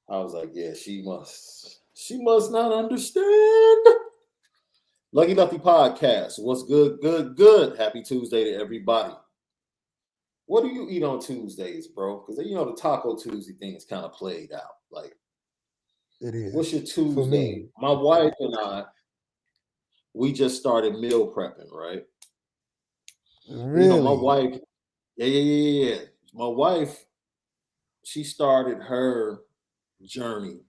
I was like, yeah, she must not understand. Lucky Lefty Podcast. What's good? Good. Happy Tuesday to everybody. What do you eat on Tuesdays, bro? Because the Taco Tuesday thing is kind of played out. Like, it is. What's your Tuesday? For me. My wife and I, we just started meal prepping, right? Really? My wife, yeah. My wife, she started her journey,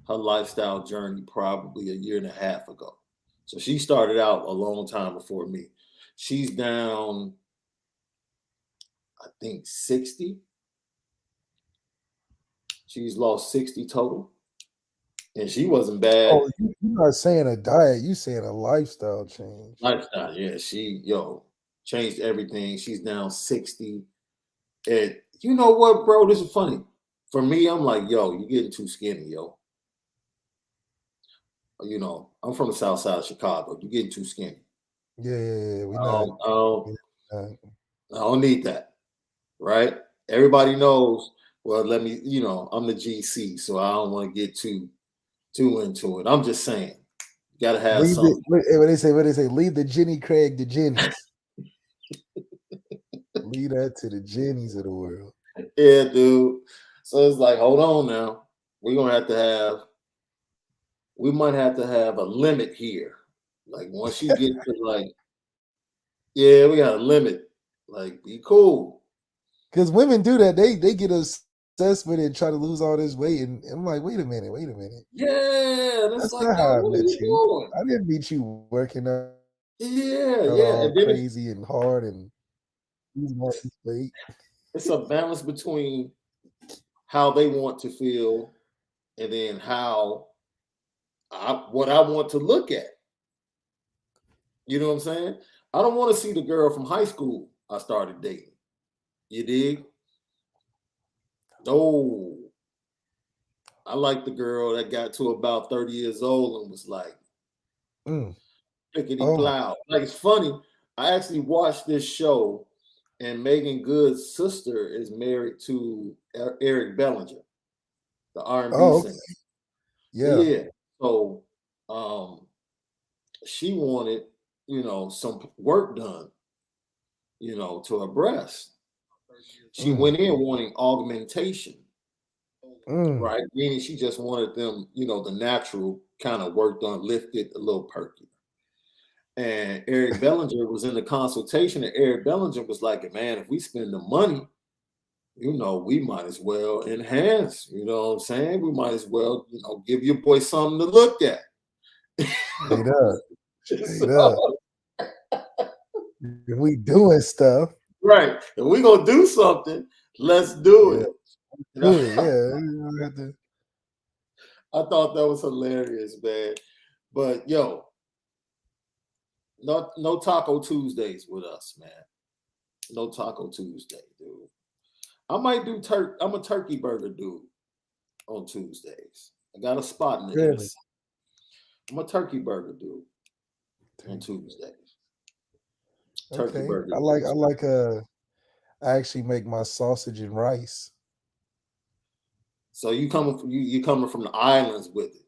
her lifestyle journey, probably a year and a half ago. So she started out a long time before me. She's down, I think, 60. She's lost 60 total. And she wasn't bad. Oh, you're not saying a diet, you saying a lifestyle change. Lifestyle, yeah. She, changed everything. She's down 60. And you know what, bro? This is funny. For me, I'm like, yo, you're getting too skinny, yo. I'm from the south side of Chicago. You're getting too skinny. Yeah. I don't need that. Right? Everybody knows, well, let me, I'm the GC, so I don't want to get too into it. I'm just saying, you gotta have something. What they say, leave the Jenny Craig to Jenny's. Leave that to the Jennies of the world. Yeah, dude. So it's like, hold on now. We might have to have a limit here. Like once you get to like, yeah, we got a limit. Like, be cool. Because women do that. They get obsessed with it and try to lose all this weight. And I'm like, wait a minute. Yeah, that's like, not how I what met are you you. I didn't meet you working out. Yeah. And crazy and hard and losing all this weight. It's a balance between how they want to feel and then what I want to look at. You know what I'm saying? I don't want to see the girl from high school I started dating. You dig? No. I like the girl that got to about 30 years old and was like, pickety plow. Like, it's funny. I actually watched this show, and Megan Good's sister is married to Eric Bellinger, the R&B singer. Yeah. So she wanted, some work done, to her breast. She went in wanting augmentation, right? Meaning she just wanted them, the natural kind of work done, lifted a little perky. And Eric Bellinger was in the consultation, and Eric Bellinger was like, man, if we spend the money, we might as well enhance, you know what I'm saying? We might as well, give your boy something to look at. Straight up. If we doing stuff. Right. If we gonna do something, let's do it. Yeah. I thought that was hilarious, man. But yo, no Taco Tuesdays with us, man. No Taco Tuesday, dude. I might do I'm a turkey burger dude on Tuesdays. I got a spot in the MC. I'm a turkey burger dude on Tuesdays. Turkey burger. I actually make my sausage and rice. So you coming from the islands with it?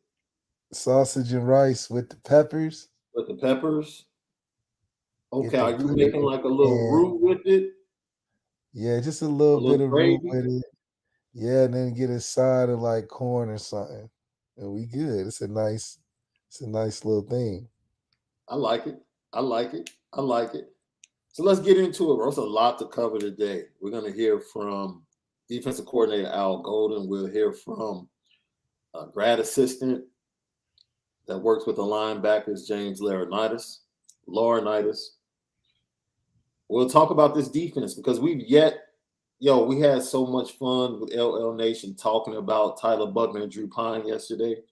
Sausage and rice with the peppers. With the peppers. Okay, are you making like a little roux with it? Yeah, just a little bit of roux with it. Yeah, and then get a side of like corn or something, and we good. It's a nice little thing. I like it. So let's get into it. There's a lot to cover today. We're going to hear from defensive coordinator Al Golden. We'll hear from a grad assistant that works with the linebackers, James Laurinaitis. We'll talk about this defense because we had so much fun with LL Nation talking about Tyler Buckner and Drew Pine yesterday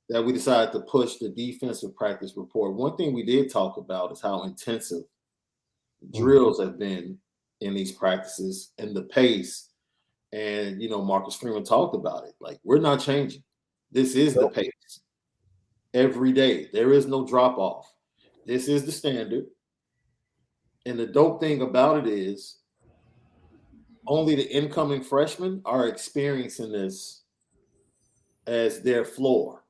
that we decided to push the defensive practice report. One thing we did talk about is how intensive drills have been in these practices and the pace. And, Marcus Freeman talked about it. Like, we're not changing. This is the pace. Every day. There is no drop off. This is the standard. And the dope thing about it is only the incoming freshmen are experiencing this as their floor.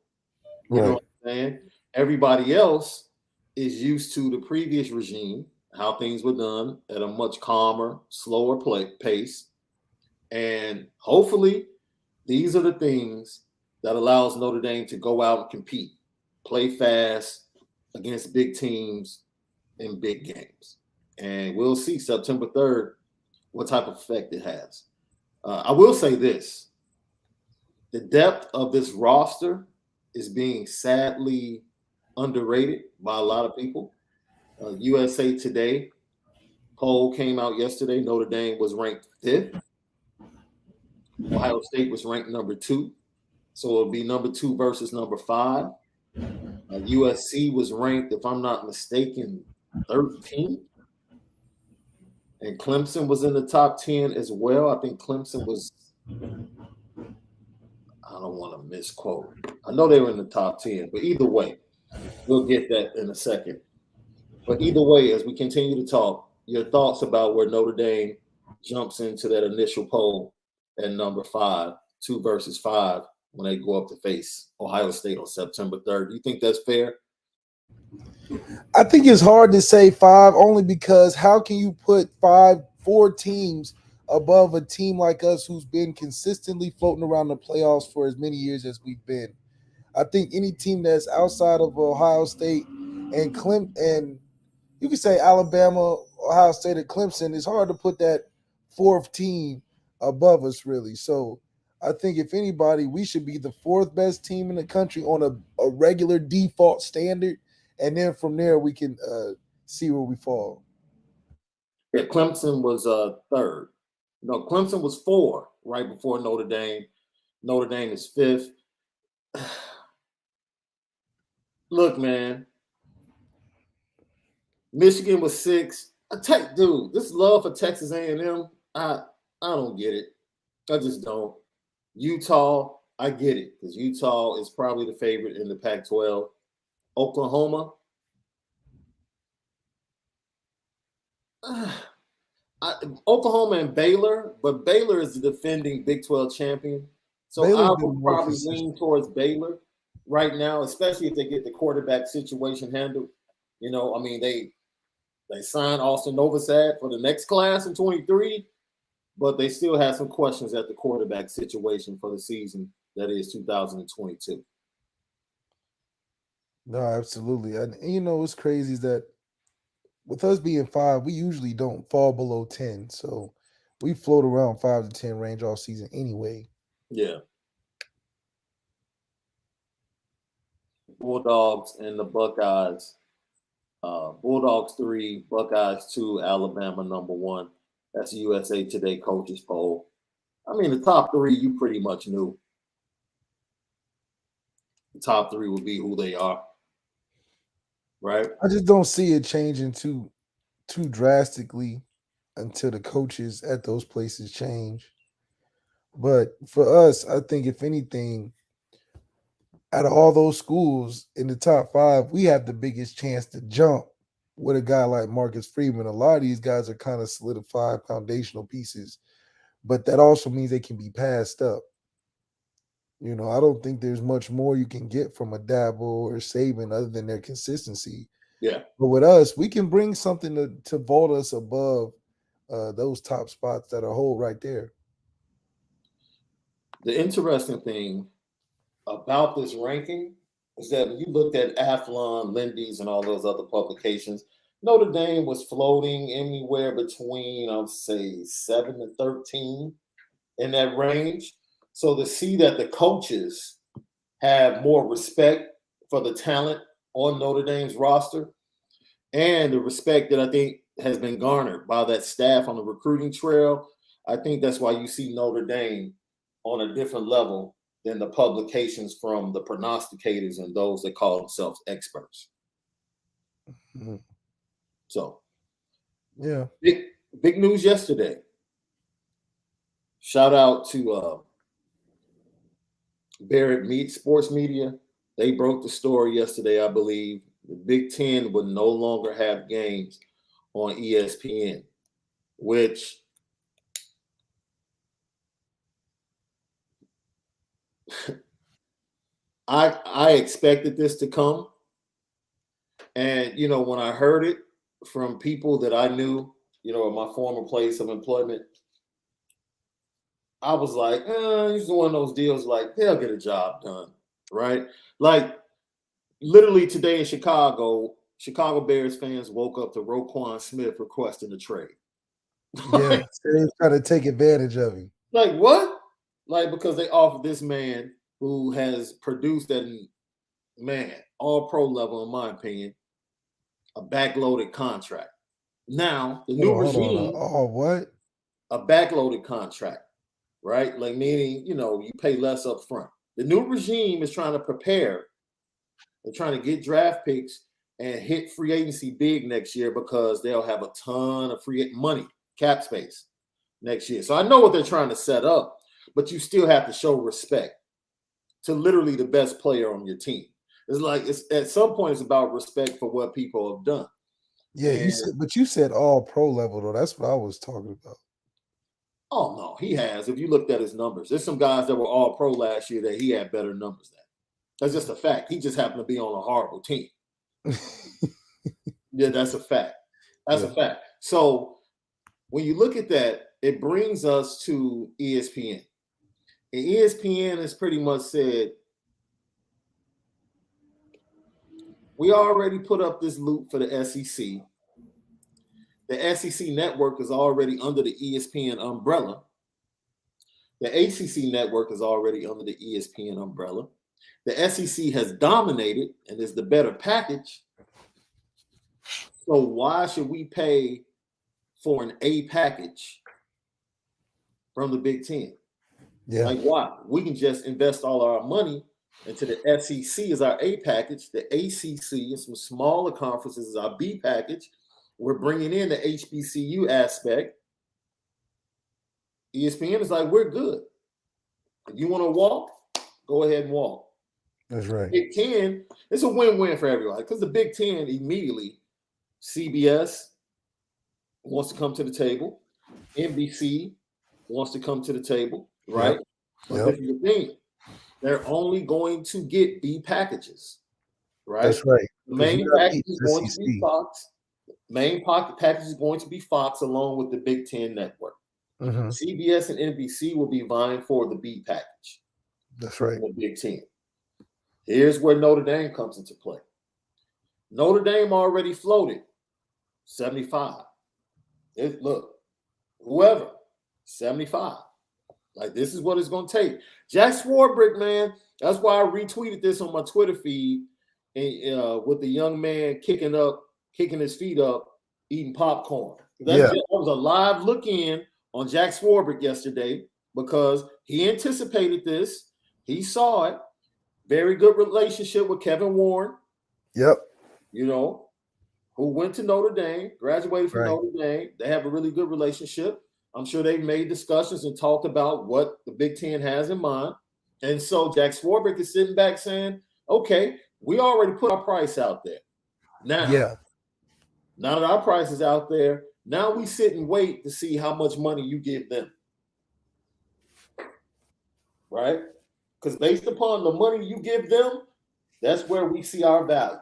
You Right. know what I'm saying? Everybody else is used to the previous regime, how things were done at a much calmer, slower pace. And hopefully, these are the things that allows Notre Dame to go out and compete, play fast against big teams in big games. And we'll see September 3rd what type of effect it has. I will say this: the depth of this roster is being sadly underrated by a lot of people. USA Today poll came out yesterday. Notre Dame was ranked 5th. Ohio State was ranked number 2. So it'll be number 2 versus number 5. USC was ranked, if I'm not mistaken, 13. And Clemson was in the top 10 as well. I think Clemson was, I don't want to misquote. I know they were in the top 10, but either way, we'll get that in a second. But either way, as we continue to talk, your thoughts about where Notre Dame jumps into that initial poll at number 5, 2 versus 5, when they go up to face Ohio State on September 3rd. Do you think that's fair? I think it's hard to say 5 only because how can you put 4 teams above a team like us who's been consistently floating around the playoffs for as many years as we've been? I think any team that's outside of Ohio State and and you could say Alabama, Ohio State, and Clemson, it's hard to put that 4th team above us, really. So I think if anybody, we should be the 4th best team in the country on a regular default standard. And then from there, we can see where we fall. Yeah, Clemson was 3rd. No, Clemson was 4 right before Notre Dame. Notre Dame is 5th. Look, man, Michigan was 6. Dude, this love for Texas A&M, I don't get it. I just don't. Utah, I get it because Utah is probably the favorite in the Pac-12. Oklahoma, Oklahoma and Baylor, but Baylor is the defending Big 12 champion. So Baylor's I been would more probably consistent. lean towards Baylor right now, especially if they get the quarterback situation handled. You know, I mean, they signed Austin Novosad for the next class in 23, but they still have some questions at the quarterback situation for the season that is 2022. No, absolutely. And you know what's crazy is that with us being 5, we usually don't fall below 10. So we float around 5 to 10 range all season anyway. Yeah. Bulldogs and the Buckeyes. Bulldogs 3, Buckeyes 2, Alabama number 1. That's USA Today coaches poll. I mean, the top 3 you pretty much knew. The top 3 would be who they are, right? I just don't see it changing too drastically until the coaches at those places change. But for us, I think if anything, out of all those schools in the top 5, we have the biggest chance to jump with a guy like Marcus Freeman. A lot of these guys are kind of solidified foundational pieces, but that also means they can be passed up. You know, I don't think there's much more you can get from a Dabo or Saban other than their consistency. Yeah. But with us, we can bring something to vault us above those top spots that are hold right there. The interesting thing about this ranking is that when you looked at Athlon, Lindy's, and all those other publications, Notre Dame was floating anywhere between, I'll say, 7 to 13 in that range. So to see that the coaches have more respect for the talent on Notre Dame's roster and the respect that I think has been garnered by that staff on the recruiting trail, I think that's why you see Notre Dame on a different level than the publications from the prognosticators and those that call themselves experts. Mm-hmm. So, yeah, big news yesterday. Shout out to Barrett Sports Media. They broke the story yesterday, I believe. The Big Ten would no longer have games on ESPN, which I expected this to come. And, when I heard it from people that I knew, at my former place of employment, I was like, it's one of those deals like they'll get a job done, right? Like literally today in Chicago Bears fans woke up to Roquan Smith requesting a trade. Yeah, they're trying to take advantage of him. Like what? Like because they offered this man who has produced at all pro level, in my opinion, a backloaded contract. Now the new regime, what? A backloaded contract, right? Like meaning, you pay less up front. The new regime is trying to prepare. They're trying to get draft picks and hit free agency big next year because they'll have a ton of free money, cap space next year. So I know what they're trying to set up, but you still have to show respect to literally the best player on your team. It's at some point it's about respect for what people have done. Yeah, you said all pro level though. That's what I was talking about. Oh no, he has. If you looked at his numbers, there's some guys that were all pro last year that he had better numbers than. That's just a fact. He just happened to be on a horrible team. Yeah, that's a fact. That's a fact. So when you look at that, it brings us to ESPN. And ESPN has pretty much said, we already put up this loop for the SEC. The SEC network is already under the ESPN umbrella. The ACC network is already under the ESPN umbrella. The SEC has dominated and is the better package. So why should we pay for an A package from the Big Ten? Yeah. Like why? We can just invest all our money into the SEC as our A package. The ACC and some smaller conferences is our B package. We're bringing in the HBCU aspect. ESPN is like, we're good. If you want to walk, go ahead and walk. That's right. Big Ten, it's a win-win for everybody because the Big Ten immediately, CBS wants to come to the table, NBC wants to come to the table, right? But this is the thing. They're only going to get B packages, right? That's right. The main package is going to be Fox. Main pocket package is going to be Fox along with the Big Ten network. Mm-hmm. CBS and NBC will be vying for the B package. That's right. The Big Ten. Here's where Notre Dame comes into play. Notre Dame already floated 75. Look, whoever, 75. Like, this is what it's going to take. Jack Swarbrick, man, that's why I retweeted this on my Twitter feed with the young man kicking his feet up, eating popcorn. That was a live look in on Jack Swarbrick yesterday because he anticipated this. He saw it. Very good relationship with Kevin Warren. Yep. Who went to Notre Dame, graduated from Notre Dame. They have a really good relationship. I'm sure they've made discussions and talked about what the Big Ten has in mind. And so Jack Swarbrick is sitting back saying, okay, we already put our price out there. Now that our price is out there, now we sit and wait to see how much money you give them. Right? Because based upon the money you give them, that's where we see our value.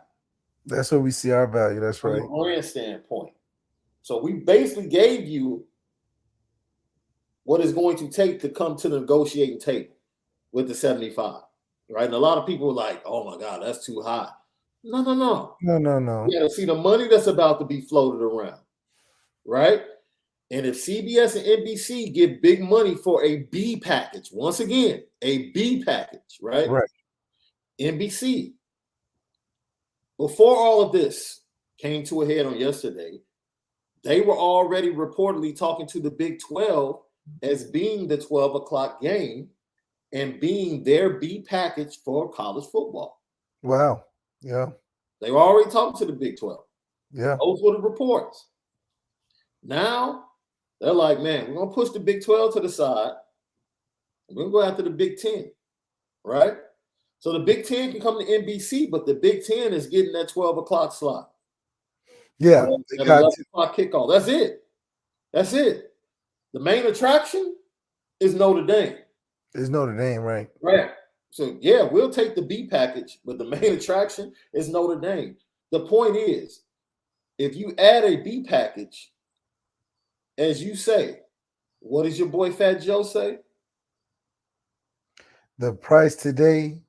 That's where we see our value. That's right. From a brand standpoint. So we basically gave you what it's going to take to come to the negotiating table with the 75. Right? And a lot of people are like, oh my God, that's too high. No. No. You got to see the money that's about to be floated around. Right? And if CBS and NBC give big money for a B package, once again, a B package, right? Right. NBC, before all of this came to a head on yesterday, they were already reportedly talking to the Big 12 as being the 12 o'clock game and being their B package for college football. Wow. Yeah. They were already talking to the Big 12. Yeah. Those were the reports. Now, they're like, man, we're going to push the Big 12 to the side. We're going to go after the Big 10, right? So the Big 10 can come to NBC, but the Big 10 is getting that 12 o'clock slot. Yeah. That 11 o'clock kickoff. That's it. That's it. The main attraction is Notre Dame. It's Notre Dame, right? Right. So yeah, we'll take the B package, but the main attraction is Notre Dame. The point is, if you add a B package, as you say, what does your boy Fat Joe say? The price today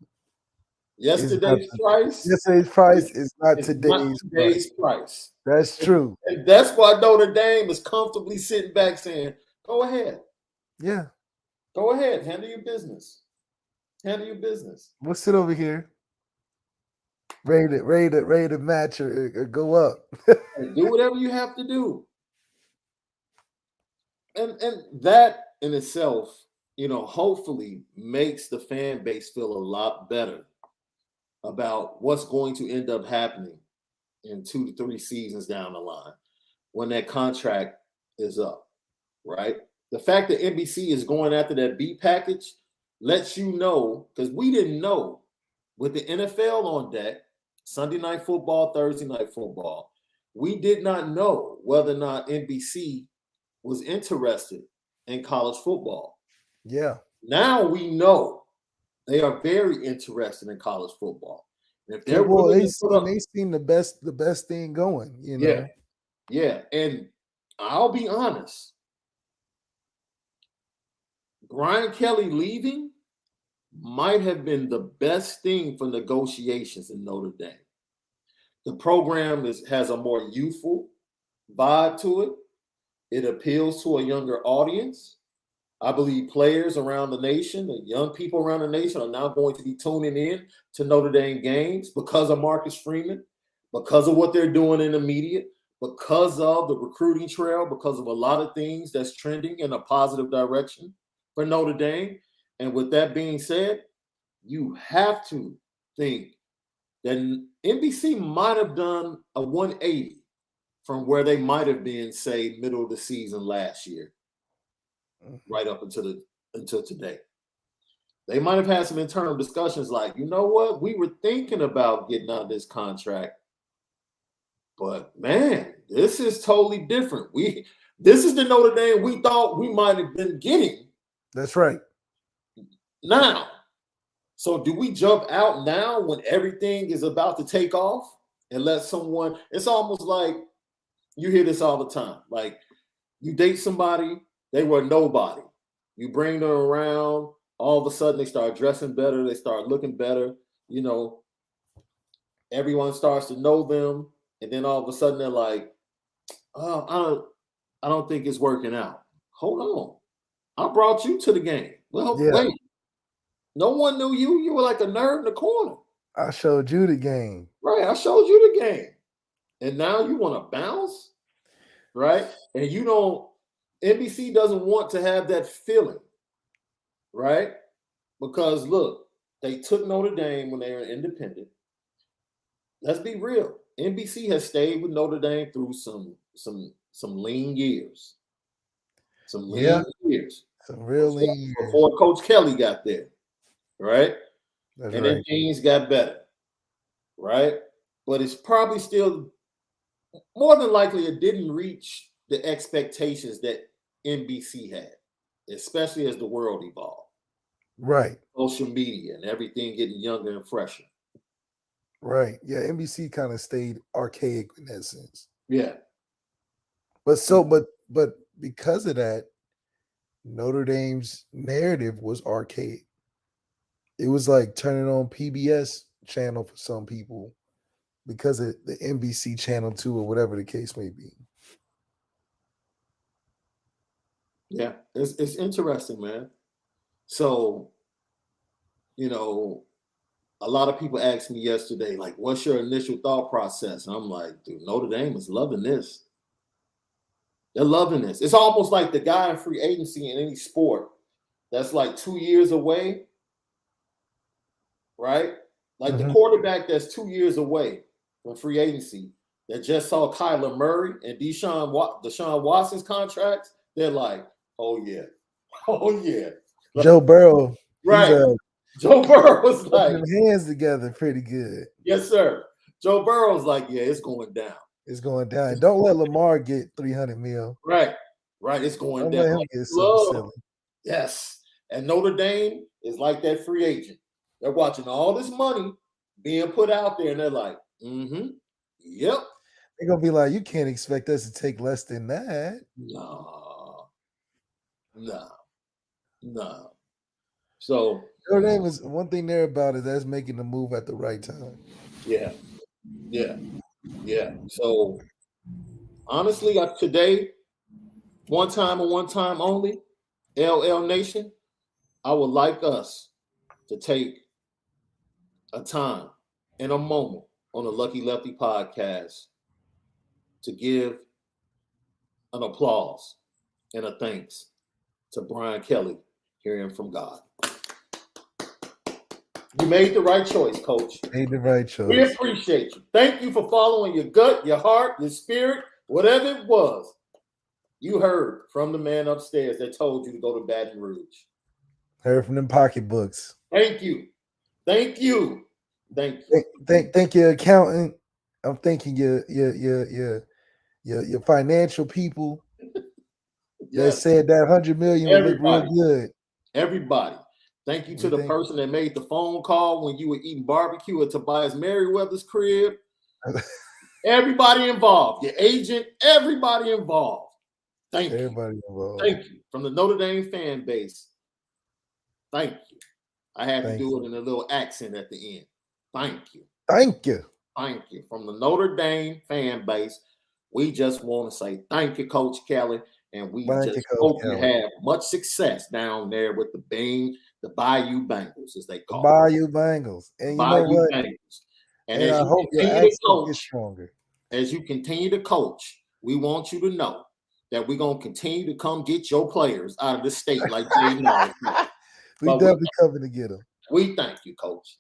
is not Yesterday's price yesterday's price is not is not today's price. today's price. That's true. And that's why Notre Dame is comfortably sitting back saying, go ahead. Yeah. Go ahead. Handle your business. Handle your business. We'll sit over here. Ready to match or go up. And do whatever you have to do. And that in itself, hopefully makes the fan base feel a lot better about what's going to end up happening in 2 to 3 seasons down the line when that contract is up, right? The fact that NBC is going after that B package lets you know, because we didn't know with the NFL on deck, Sunday night football, Thursday night football, we did not know whether or not NBC was interested in college football. Yeah. Now we know they are very interested in college football. And if they're they seen the best thing going, Yeah. And I'll be honest, Brian Kelly leaving might have been the best thing for negotiations in Notre Dame. The program has a more youthful vibe to it. It appeals to a younger audience. I believe players around the nation, the young people around the nation, are now going to be tuning in to Notre Dame games because of Marcus Freeman, because of what they're doing in the media, because of the recruiting trail, because of a lot of things that's trending in a positive direction for Notre Dame. And with that being said, you have to think that NBC might have done a 180 from where they might have been, say, middle of the season last year, right up until today. They might have had some internal discussions like, you know what, we were thinking about getting out of this contract, but man, this is totally different. This is the Notre Dame we thought we might have been getting. That's right. Now, so do we jump out now when everything is about to take off and let someone? It's almost like you hear this all the time. Like you date somebody, they were nobody. You bring them around, all of a sudden they start dressing better, they start looking better. Everyone starts to know them, and then all of a sudden they're like, "Oh, I don't think it's working out." Hold on, I brought you to the game. Well, wait. No one knew you. You were like a nerd in the corner. I showed you the game. Right. I showed you the game. And now you want to bounce? Right. And NBC doesn't want to have that feeling. Right. Because look, they took Notre Dame when they were independent. Let's be real. NBC has stayed with Notre Dame through some lean years. Some lean years. Some real lean years. Before Coach Kelly got there. Right? That's and right. then things got better, right? But it's probably still, more than likely, it didn't reach the expectations that NBC had, especially as the world evolved. Right. Social media and everything getting younger and fresher. Right. Yeah, NBC kind of stayed archaic in that sense. Yeah. But because of that, Notre Dame's narrative was archaic. It was like turning on PBS channel for some people because of the NBC channel 2 or whatever the case may be. Yeah, it's interesting, man. So, a lot of people asked me yesterday, like, what's your initial thought process? And I'm like, dude, Notre Dame is loving this. They're loving this. It's almost like the guy in free agency in any sport that's like 2 years away. Right? Like the quarterback that's 2 years away from free agency that just saw Kyler Murray and Deshaun Watson's contracts, they're like, oh, yeah. Oh, yeah. Joe Burrow. Right. Joe Burrow was like. Hands together pretty good. Yes, sir. Joe Burrow's like, yeah, it's going down. It's going down. Don't let Lamar get $300 million. Right. It's going down. Let him get something silly. Yes. And Notre Dame is like that free agent. They're watching all this money being put out there, and they're like, yep. They're gonna be like, you can't expect us to take less than that. No. So Notre Dame is one thing there about it, that's making the move at the right time. yeah. So honestly, today, one time and one time only, LL Nation, I would like us to take a time and a moment on the Lucky Lefty podcast to give an applause and a thanks to Brian Kelly, hearing from God. You made the right choice, Coach. Made the right choice. We appreciate you. Thank you for following your gut, your heart, your spirit, whatever it was. You heard from the man upstairs that told you to go to Baton Rouge. Heard from them pocketbooks. Thank you. Thank you. Thank you, accountant. I'm thanking your financial people that said that 100 million would look real good. Everybody. Thank you to the person that made the phone call when you were eating barbecue at Tobias Merriweather's crib. Everybody involved. Your agent, everybody involved. Thank you. From the Notre Dame fan base. Thank you. I had to do it in a little accent at the end. Thank you. Thank you. Thank you. From the Notre Dame fan base, we just want to say thank you, Coach Kelly. And we just hope you have much success down there with the Bayou Bengals, as they call Bayou Bengals. And you know what? Bengals. And I hope your accent gets stronger. As you continue to coach, we want you to know that we're going to continue to come get your players out of the state like Jaden Allen. We definitely coming to get them. We thank you, Coach.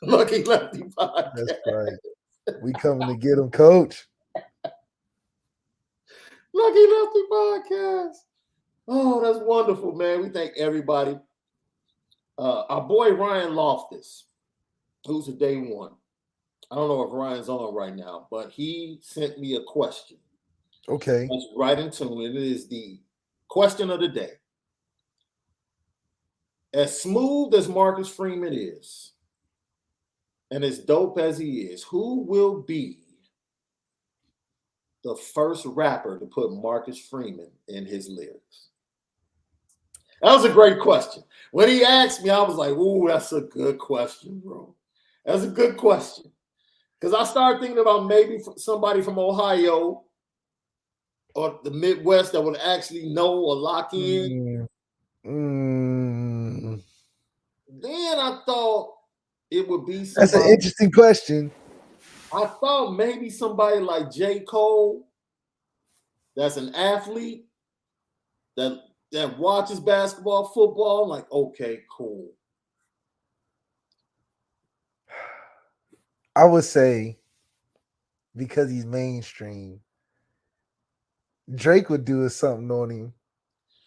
Lucky Lefty Podcast. That's right. We coming to get them, Coach. Lucky Lefty Podcast. Oh, that's wonderful, man. We thank everybody. Our boy Ryan Loftus, who's a day one. I don't know if Ryan's on right now, but he sent me a question. Okay. That's right in tune. It is the question of the day. As smooth as Marcus Freeman is, and as dope as he is, who will be the first rapper to put Marcus Freeman in his lyrics? That was a great question. When he asked me, I was like, ooh, that's a good question, bro. That's a good question. Because I started thinking about maybe somebody from Ohio or the Midwest that would actually know or lock in. Then I thought it would be somebody. That's an interesting question. I thought maybe somebody like J. Cole, that's an athlete, that watches basketball, football, like, okay, cool. I would say, because he's mainstream, Drake would do something on him.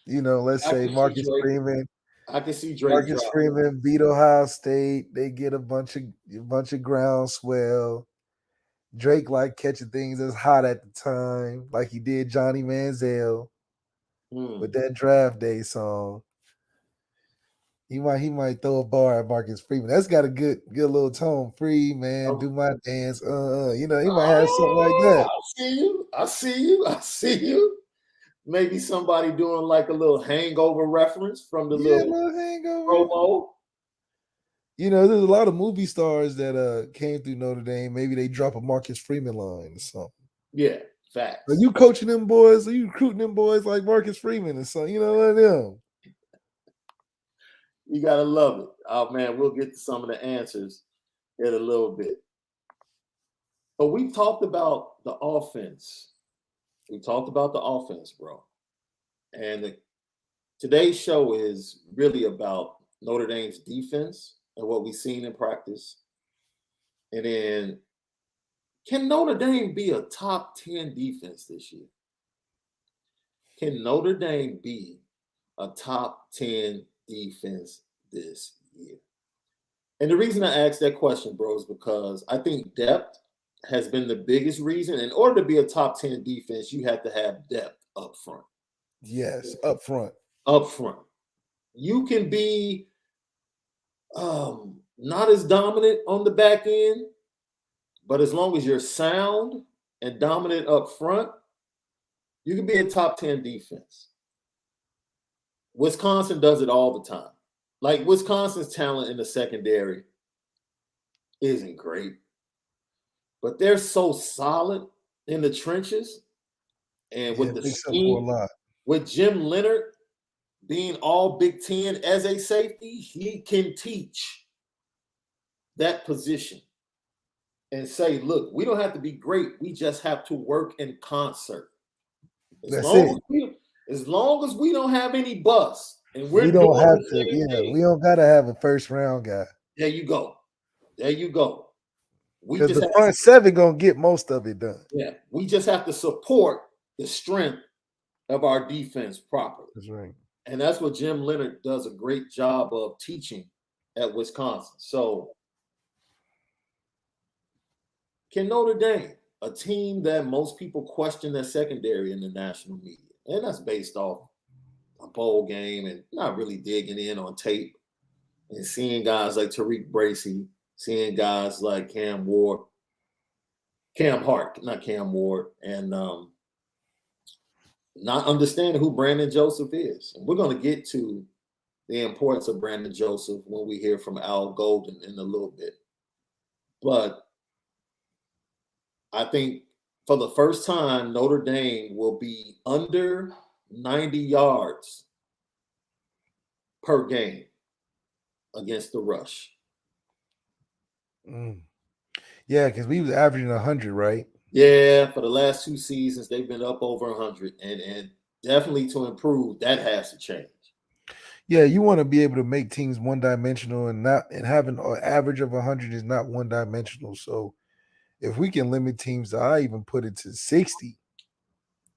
You know, let's say Marcus Freeman. I can see Drake. Marcus Freeman beat Ohio State. They get a bunch of groundswell. Drake like catching things that's hot at the time, like he did Johnny Manziel with that Draft Day song. He might throw a bar at Marcus Freeman. That's got a good little tone. Free man, do my dance. You know, he might have something like that. I see you. Maybe somebody doing like a little hangover reference from the little hangover promo. You know, there's a lot of movie stars that came through Notre Dame. Maybe they drop a Marcus Freeman line or something. Yeah, facts. Are you coaching them boys? Are you recruiting them boys like Marcus Freeman or something? You know what I mean? You gotta love it. Oh man, we'll get to some of the answers in a little bit. But we talked about the offense. Bro. And today's show is really about Notre Dame's defense and what we've seen in practice. And then, can Notre Dame be a top 10 defense this year? Can Notre Dame be a top 10 defense this year? And the reason I asked that question, bro, is because I think depth has been the biggest reason. In order to be a top 10 defense, you have to have depth up front. Yes, up front. Up front. You can be not as dominant on the back end, but as long as you're sound and dominant up front, you can be a top 10 defense. Wisconsin does it all the time. Like Wisconsin's talent in the secondary isn't great, but they're so solid in the trenches. And with the makes up for a scheme, lot. with Jim Leonard being all Big Ten as a safety, he can teach that position and say, look, we don't have to be great. We just have to work in concert. As long as we don't have any busts and we don't have to, we don't gotta have a first round guy. There you go. Because the front seven gonna get most of it done. Yeah, we just have to support the strength of our defense properly. That's right. And that's what Jim Leonard does a great job of teaching at Wisconsin. So can Notre Dame, a team that most people question their secondary in the national media, and that's based off a bowl game and not really digging in on tape and seeing guys like Tariq Bracy, seeing guys like Cam Hart, not Cam Ward, and not understanding who Brandon Joseph is. And we're going to get to the importance of Brandon Joseph when we hear from Al Golden in a little bit. But I think for the first time, Notre Dame will be under 90 yards per game against the rush. Yeah, because we was averaging 100, right? Yeah, for the last 2 seasons, they've been up over 100. And definitely to improve, that has to change. Yeah, you want to be able to make teams one-dimensional and having an average of 100 is not one-dimensional. So if we can limit teams, I even put it to 60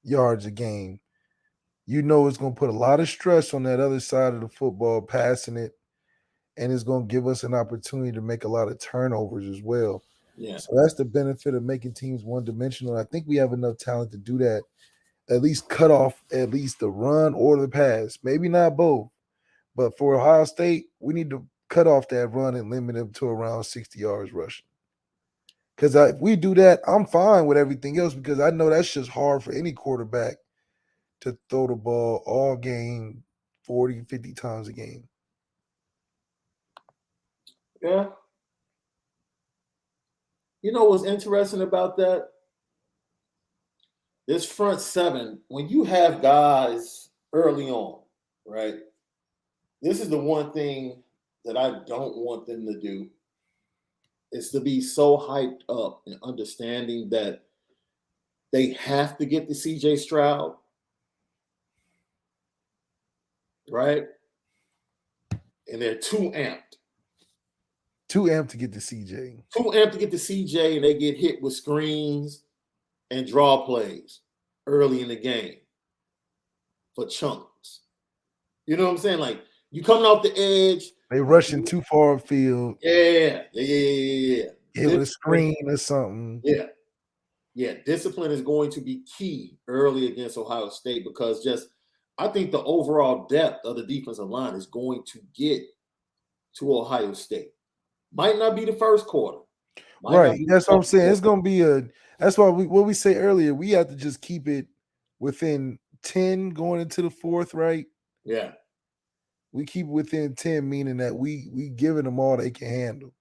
yards a game, it's going to put a lot of stress on that other side of the football, passing it, and it's going to give us an opportunity to make a lot of turnovers as well. Yeah. So that's the benefit of making teams one-dimensional. I think we have enough talent to do that, at least cut off at least the run or the pass. Maybe not both, but for Ohio State, we need to cut off that run and limit them to around 60 yards rushing. Because if we do that, I'm fine with everything else because I know that's just hard for any quarterback to throw the ball all game 40, 50 times a game. Yeah. You know what's interesting about that? This front seven, when you have guys early on, right? This is the one thing that I don't want them to do is to be so hyped up and understanding that they have to get to CJ Stroud, right? And they're too amped. Too amped to get to CJ. Too amped to get to CJ, and they get hit with screens and draw plays early in the game for chunks. You know what I'm saying? Like, you coming off the edge. They rushing too far field. Yeah. It was a screen or something. Yeah. Discipline is going to be key early against Ohio State because I think the overall depth of the defensive line is going to get to Ohio State. Might not be the first quarter. Right. That's what I'm saying. It's going to be that's why what we say earlier, we have to just keep it within 10 going into the fourth, right? Yeah. We keep within 10, meaning that we giving them all they can handle.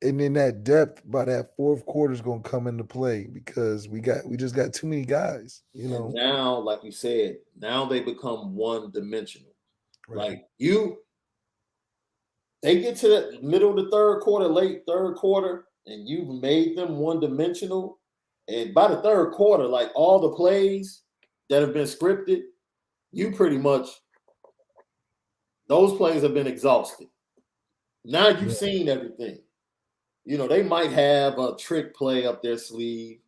And then that depth by that fourth quarter is going to come into play because we just got too many guys, And now, like you said, now they become one-dimensional. Right. Like they get to the middle of the third quarter, late third quarter, and you've made them one-dimensional. And by the third quarter, like all the plays that have been scripted, you pretty much, those plays have been exhausted. Now you've seen everything. They might have a trick play up their sleeve,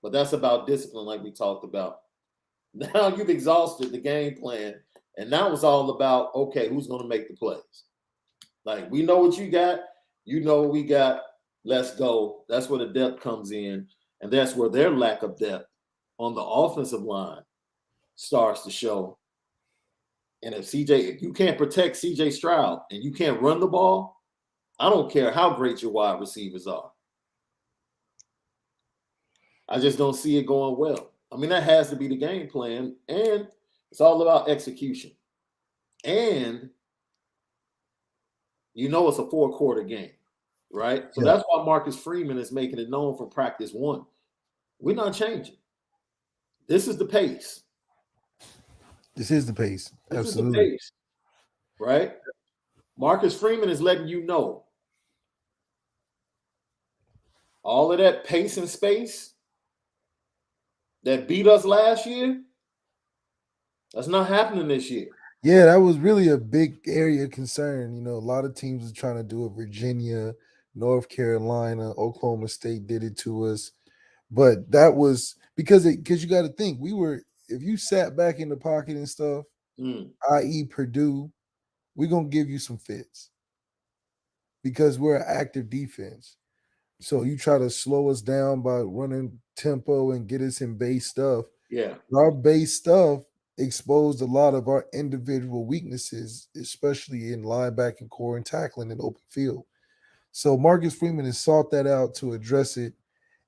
but that's about discipline like we talked about. Now you've exhausted the game plan, and now it's all about, okay, who's going to make the plays? Like, we know what you got. You know what we got. Let's go. That's where the depth comes in, and that's where their lack of depth on the offensive line starts to show. And if you can't protect CJ Stroud and you can't run the ball, I don't care how great your wide receivers are. I just don't see it going well. I mean, that has to be the game plan, and it's all about execution. And it's a 4-quarter game, right? So that's why Marcus Freeman is making it known from practice 1. We're not changing. This is the pace. This is the pace. This Absolutely. is the pace, right? Marcus Freeman is letting you know all of that pace and space that beat us last year, that's not happening this year. Yeah, that was really a big area of concern. A lot of teams are trying to do it. Virginia, North Carolina, Oklahoma State did it to us. But that was because you got to think, if you sat back in the pocket and stuff, i.e. Purdue, we're going to give you some fits because we're an active defense. So you try to slow us down by running tempo and get us in base stuff. Yeah. Our base stuff exposed a lot of our individual weaknesses, especially in linebacking core and tackling in open field. So Marcus Freeman has sought that out to address it.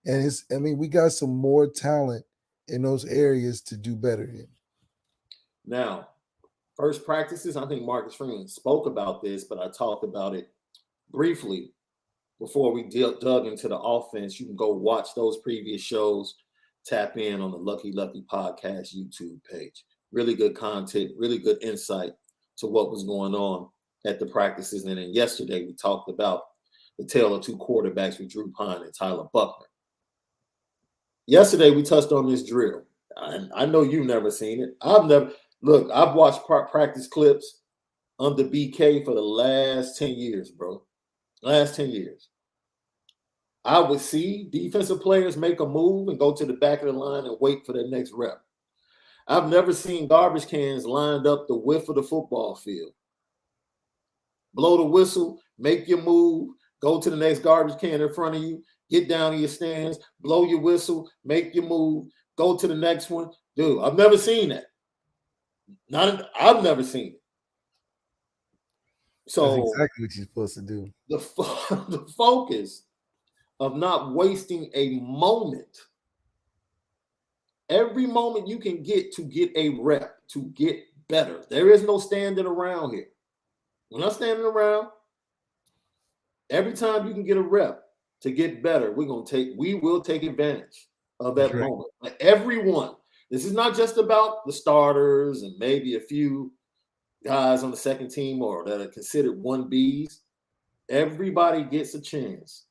And we got some more talent in those areas to do better in. Now, first practices, I think Marcus Freeman spoke about this, but I talked about it briefly before we dug into the offense. You can go watch those previous shows, tap in on the Lucky Lucky Podcast YouTube page. Really good content, really good insight to what was going on at the practices. And then yesterday we talked about the tale of 2 quarterbacks with Drew Pine and Tyler Buckner. Yesterday we touched on this drill. I know you've never seen it. I've watched practice clips under BK for the last 10 years, bro. Last 10 years. I would see defensive players make a move and go to the back of the line and wait for their next rep. I've never seen garbage cans lined up the width of the football field. Blow the whistle, make your move, go to the next garbage can in front of you, get down to your stands, blow your whistle, make your move, go to the next one. Dude, I've never seen that. I've never seen it. So that's exactly what you're supposed to do. The focus of not wasting a moment. Every moment you can get to get a rep, to get better. There is no standing around here. We're not standing around. Every time you can get a rep to get better, we will take advantage of that moment. Like everyone. This is not just about the starters and maybe a few guys on the second team or that are considered 1Bs. Everybody gets a chance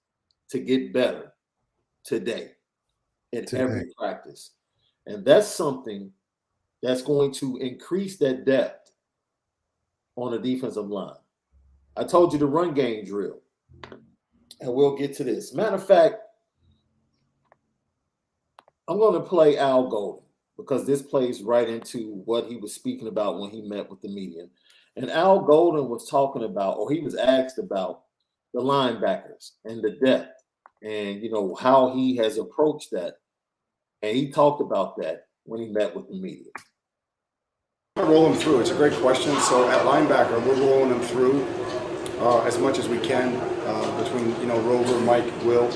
to get better today in every practice. And that's something that's going to increase that depth on the defensive line. I told you the run game drill, and we'll get to this. Matter of fact, I'm going to play Al Golden because this plays right into what he was speaking about when he met with the media. And Al Golden was talking about, or he was asked about, the linebackers and the depth and, how he has approached that. And he talked about that when he met with the media. Roll them through. It's a great question. So at linebacker, we're rolling them through as much as we can between, Rover, Mike, Will,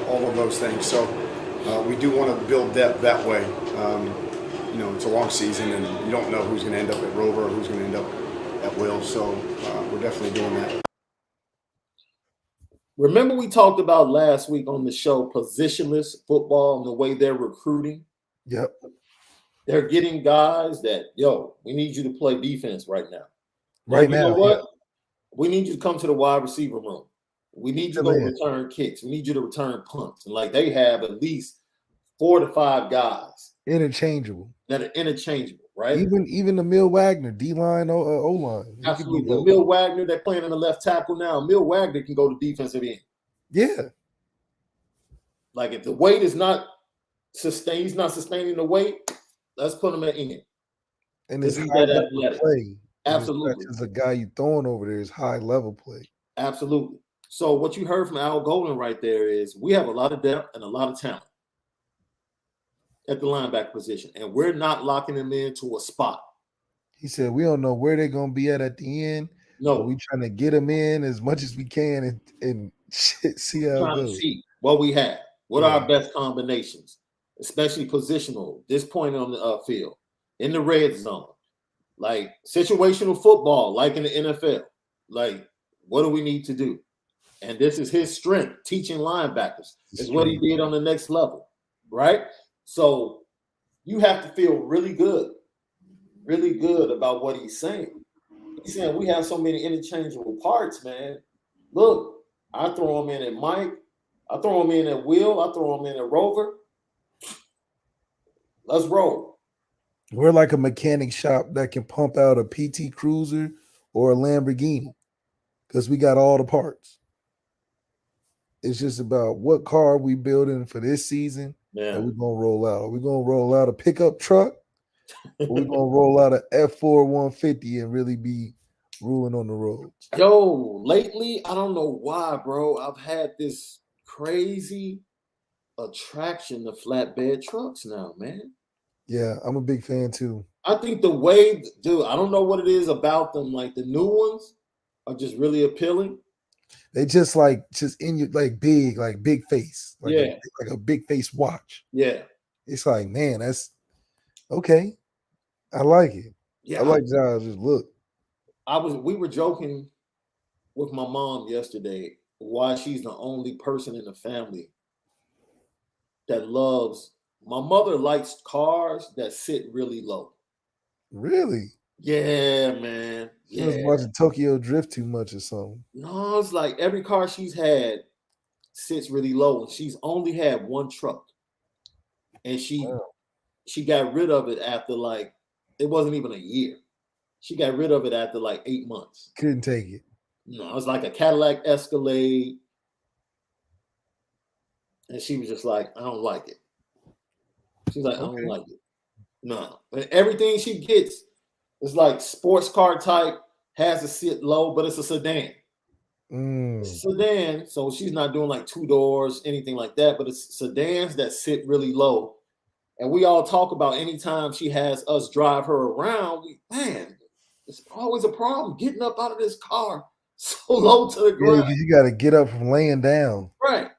all of those things. So we do want to build depth that way. It's a long season and you don't know who's going to end up at Rover or who's going to end up at Will. So we're definitely doing that. Remember we talked about last week on the show positionless football and the way they're recruiting? Yep. They're getting guys that, we need you to play defense right now. Right now. You know what? We need you to come to the wide receiver room. We need you to return kicks. We need you to return punts. And they have at least 4 to 5 guys. Interchangeable. That are interchangeable, right? Even Emil Wagner, D-line, O-line. Absolutely. Emil Wagner, they're playing in the left tackle now. Emil Wagner can go to defensive end. Yeah. If the weight is not sustained, he's not sustaining the weight, let's put him at end. And it's high level play. Absolutely. As a guy you throwing over there is high level play. Absolutely. So what you heard from Al Golden right there is we have a lot of depth and a lot of talent at the linebacker position, and we're not locking him into a spot. He said we don't know where they're gonna be at the end, but No, we trying to get them in as much as we can and shit, see how it trying to goes. see what we have. What are Yeah. our best combinations, especially positional, this point on the field, in the red zone, like situational football, like in the NFL. Like, what do we need to do? And this is his strength, teaching linebackers. Is what he did on the next level, right? So you have to feel really good about what he's saying. He's saying we have so many interchangeable parts, man. Look, I throw him in at Mike. I throw him in at Will. I throw him in at Rover. Let's roll. We're like a mechanic shop that can pump out a PT Cruiser or a Lamborghini because we got all the parts. It's just about what car we building for this season that we're gonna roll out. Are we gonna roll out a pickup truck? Or we gonna roll out an F4 150 and really be ruling on the roads? Yo, lately, I don't know why, bro. I've had this crazy attraction to flatbed trucks now, man. Yeah, I'm a big fan too. I think the way, dude, I don't know what it is about them. Like the new ones are just really appealing. They just in your like big face, like a big face watch. Yeah, it's like, man, that's okay. I like it. Yeah, I like how it just look. We were joking with my mom yesterday why she's the only person in the family that loves. My mother likes cars that sit really low. Really? Yeah, man. She was watching Tokyo Drift too much or something. No, it's like every car she's had sits really low, and she's only had one truck, and she got rid of it after like it wasn't even a year. She got rid of it after like 8 months. Couldn't take it. No, it was like a Cadillac Escalade, and she was just like, I don't like it. She's like, I don't like it. No, and everything she gets is like sports car type, has to sit low, but it's a sedan. It's a sedan, so she's not doing like 2 doors, anything like that, but it's sedans that sit really low. And we all talk about anytime she has us drive her around, man, it's always a problem getting up out of this car so low to the ground. Yeah, you got to get up from laying down. Right.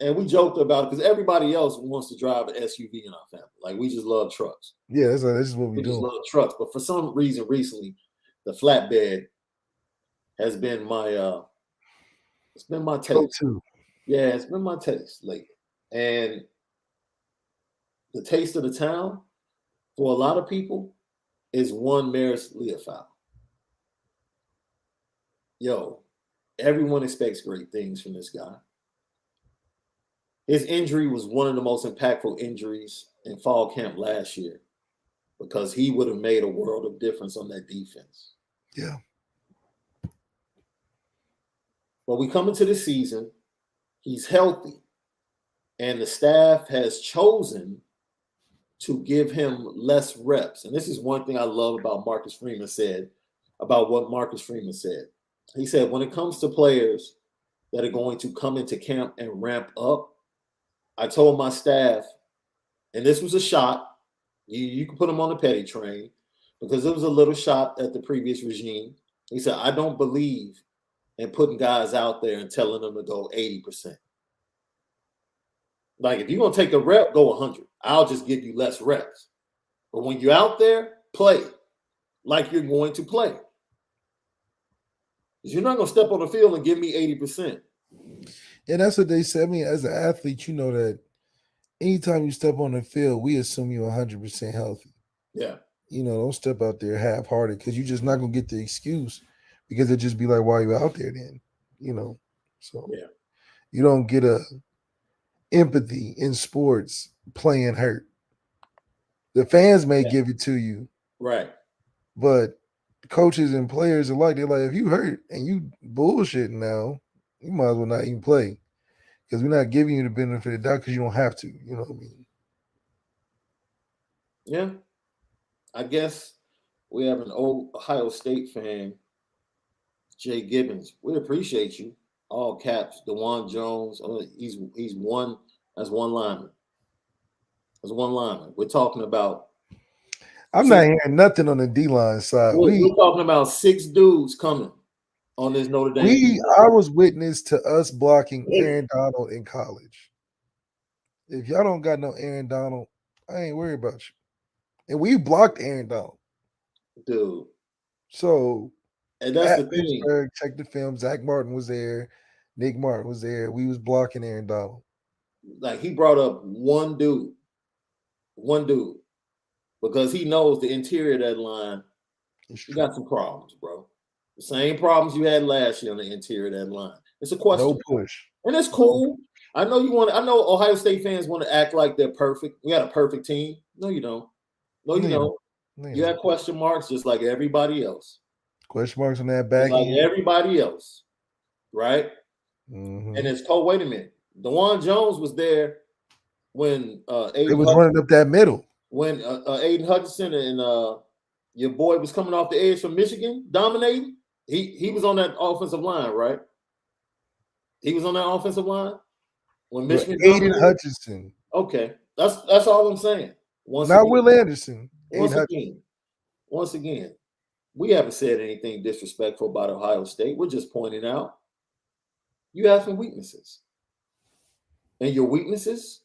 And we joked about it because everybody else wants to drive an SUV in our family. Like, we just love trucks. Yeah, that's just what we do. We just love trucks. But for some reason recently, the flatbed has been my it's been my taste. Yeah, it's been my taste lately. And the taste of the town for a lot of people is one Maris Leofow. Yo, everyone expects great things from this guy. His injury was one of the most impactful injuries in fall camp last year because he would have made a world of difference on that defense. Yeah. But we come into the season, he's healthy, and the staff has chosen to give him less reps. And this is one thing I love about Marcus Freeman said, about what Marcus Freeman said. He said, when it comes to players that are going to come into camp and ramp up, I told my staff, and this was a shot, you can put them on the petty train, because it was a little shot at the previous regime. He said, I don't believe in putting guys out there and telling them to go 80%. Like, if you're going to take a rep, go 100. I'll just give you less reps. But when you're out there, play like you're going to play. Because you're not going to step on the field and give me 80%. Yeah, that's what they said. I mean, as an athlete, you know that anytime you step on the field, we assume you're 100% healthy. Yeah. You know, don't step out there half-hearted because you're just not going to get the excuse because it'd just be like, why are you out there then? You know, so you don't get a empathy in sports playing hurt. The fans may give it to you. Right. But coaches and players alike, they're like, if you hurt and you bullshitting now, you might as well not even play because we're not giving you the benefit of the doubt because you don't have to. You know what I mean? Yeah. I guess we have an old Ohio State fan, Jay Gibbons. We appreciate you. All caps, DeJuan Jones. He's one. That's one lineman. That's one lineman. We're talking about. I'm not hearing nothing on the D-line side. We're talking about 6 dudes coming on this Notre Dame. I was witness to us blocking Aaron Donald in college. If y'all don't got no Aaron Donald, I ain't worried about you. And we blocked Aaron Donald. Dude. So, and that's the thing. Pittsburgh, check the film. Zach Martin was there. Nick Martin was there. We was blocking Aaron Donald. Like, he brought up one dude, because he knows the interior of that line, you got some problems, bro. The same problems you had last year on the interior of that line. It's a question. No push. And it's cool. I know Ohio State fans want to act like they're perfect. We got a perfect team. No, you don't. No, you don't. You got question marks just like everybody else. Question marks on that back like end. Everybody else, right? Mm-hmm. And it's wait a minute. DeJuan Jones was there when it was running up that middle. When Aiden Hutchinson and your boy was coming off the edge from Michigan, dominating. He was on that offensive line, right? He was on that offensive line when Michigan. Aiden Hutchinson. Okay, that's all I'm saying. Not Will Anderson. Once again, we haven't said anything disrespectful about Ohio State. We're just pointing out you have some weaknesses, and your weaknesses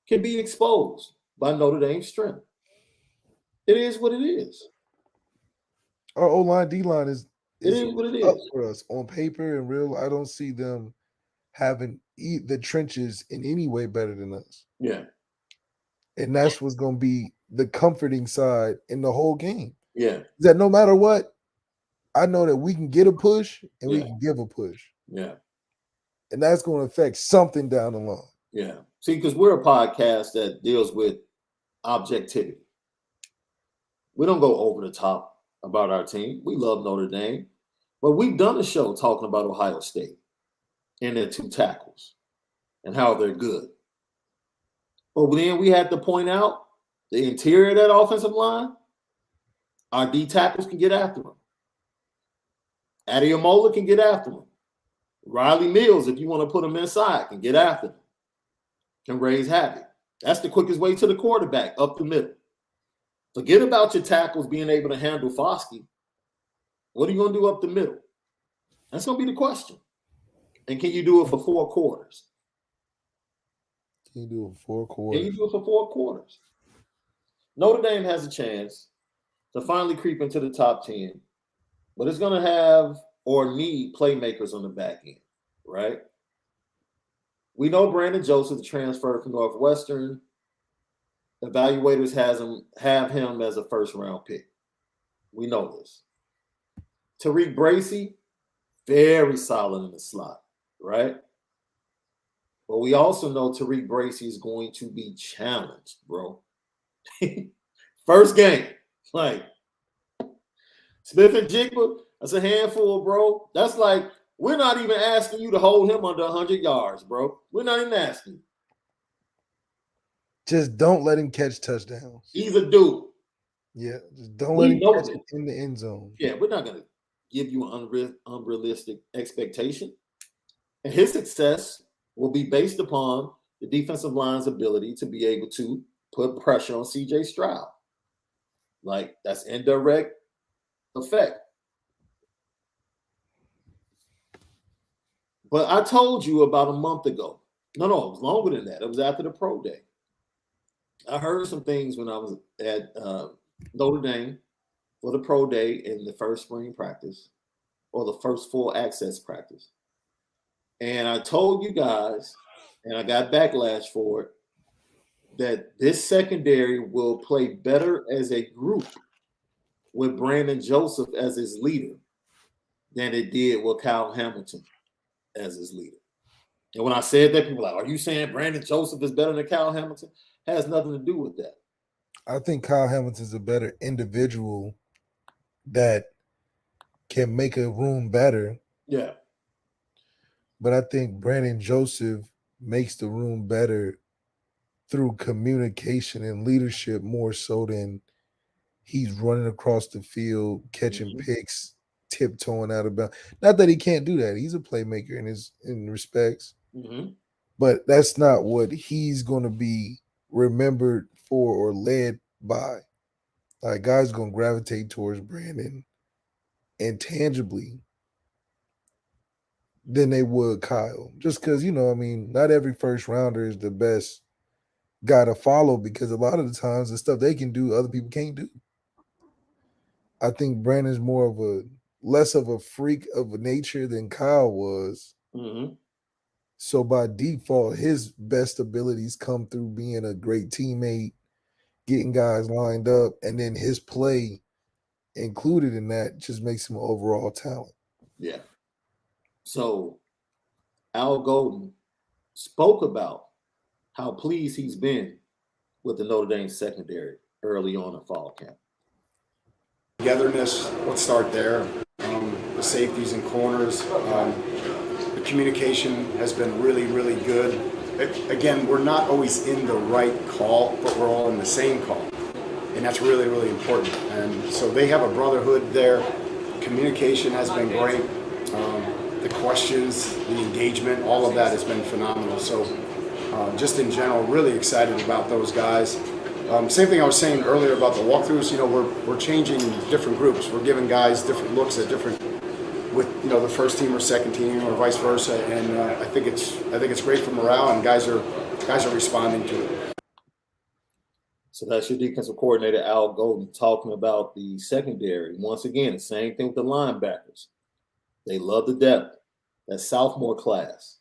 can be exposed by Notre Dame's strength. It is what it is. Our O-line, D-line is what it up is for us on paper and real. I don't see them having the trenches in any way better than us. Yeah. And that's what's going to be the comforting side in the whole game. Yeah. That no matter what, I know that we can get a push and we can give a push. Yeah. And that's going to affect something down the line. Yeah. See, because we're a podcast that deals with objectivity. We don't go over the top about our team. We love Notre Dame. But we've done a show talking about Ohio State and their 2 tackles and how they're good. But then we had to point out the interior of that offensive line, our D tackles can get after them. Adiomola can get after them. Riley Mills, if you want to put him inside, can get after them. Can raise havoc. That's the quickest way to the quarterback, up the middle. Forget about your tackles being able to handle Foskey. What are you going to do up the middle? That's going to be the question. And can you do it for 4 quarters? Can you do it for 4 quarters? Can you do it for 4 quarters? Notre Dame has a chance to finally creep into the top 10, but it's going to have or need playmakers on the back end, right? We know Brandon Joseph transferred from Northwestern. Evaluators have him as a first-round pick. We know this. Tariq Bracy, very solid in the slot, right? But we also know Tariq Bracy is going to be challenged, bro. First game, like Smith and Jigba, that's a handful, bro. That's like, we're not even asking you to hold him under 100 yards, bro. We're not even asking. Just don't let him catch touchdowns. He's a dude. Yeah, just don't let him catch it in the end zone. Yeah, we're not going to give you an unrealistic expectation. And his success will be based upon the defensive line's ability to be able to put pressure on C.J. Stroud. Like, that's indirect effect. But I told you about a month ago. No, it was longer than that. It was after the pro day. I heard some things when I was at Notre Dame for the pro day in the first spring practice or the first full access practice. And I told you guys, and I got backlash for it, that this secondary will play better as a group with Brandon Joseph as his leader than it did with Kyle Hamilton as his leader. And when I said that, people were like, are you saying Brandon Joseph is better than Kyle Hamilton? Has nothing to do with that. I think Kyle Hamilton's a better individual that can make a room better. Yeah. But I think Brandon Joseph makes the room better through communication and leadership more so than he's running across the field, catching picks, tiptoeing out of bounds. Not that he can't do that. He's a playmaker in respects. But that's not what he's going to be remembered for or led by. Like guys gonna gravitate towards Brandon intangibly than they would Kyle. Just because, not every first rounder is the best guy to follow because a lot of the times the stuff they can do, other people can't do. I think Brandon's more of less of a freak of a nature than Kyle was. Mm-hmm. So by default, his best abilities come through being a great teammate, getting guys lined up, and then his play included in that just makes him an overall talent. Yeah. So Al Golden spoke about how pleased he's been with the Notre Dame secondary early on in fall camp. Togetherness, let's start there. The safeties and corners, the communication has been really, really good. Again, we're not always in the right call, but we're all in the same call. And that's really, really important. And so they have a brotherhood there. Communication has been great. The questions, the engagement, all of that has been phenomenal. So just in general, really excited about those guys. Same thing I was saying earlier about the walkthroughs. We're changing different groups. We're giving guys different looks at different, with the first team or second team or vice versa. And I think it's great for morale, and guys are responding to it. So that's your defensive coordinator Al Golden talking about the secondary. Once again, the same thing with the linebackers. They love the depth. That sophomore class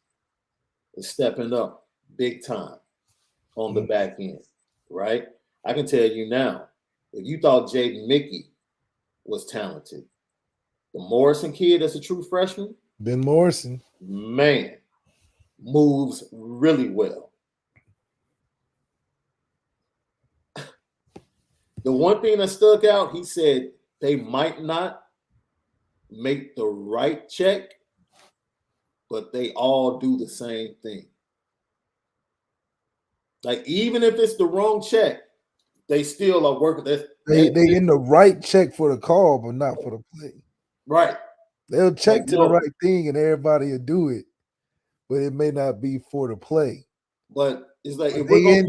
is stepping up big time on the back end, right? I can tell you now, if you thought Jaden Mickey was talented, the Morrison kid that's a true freshman, Ben Morrison, man, moves really well. The one thing that stuck out, he said they might not make the right check, but they all do the same thing. Like, even if it's the wrong check, they still are working. They in the right check for the call, but not for the play. Right. They'll check to the right thing and everybody will do it, but it may not be for the play. But it's like, if we're going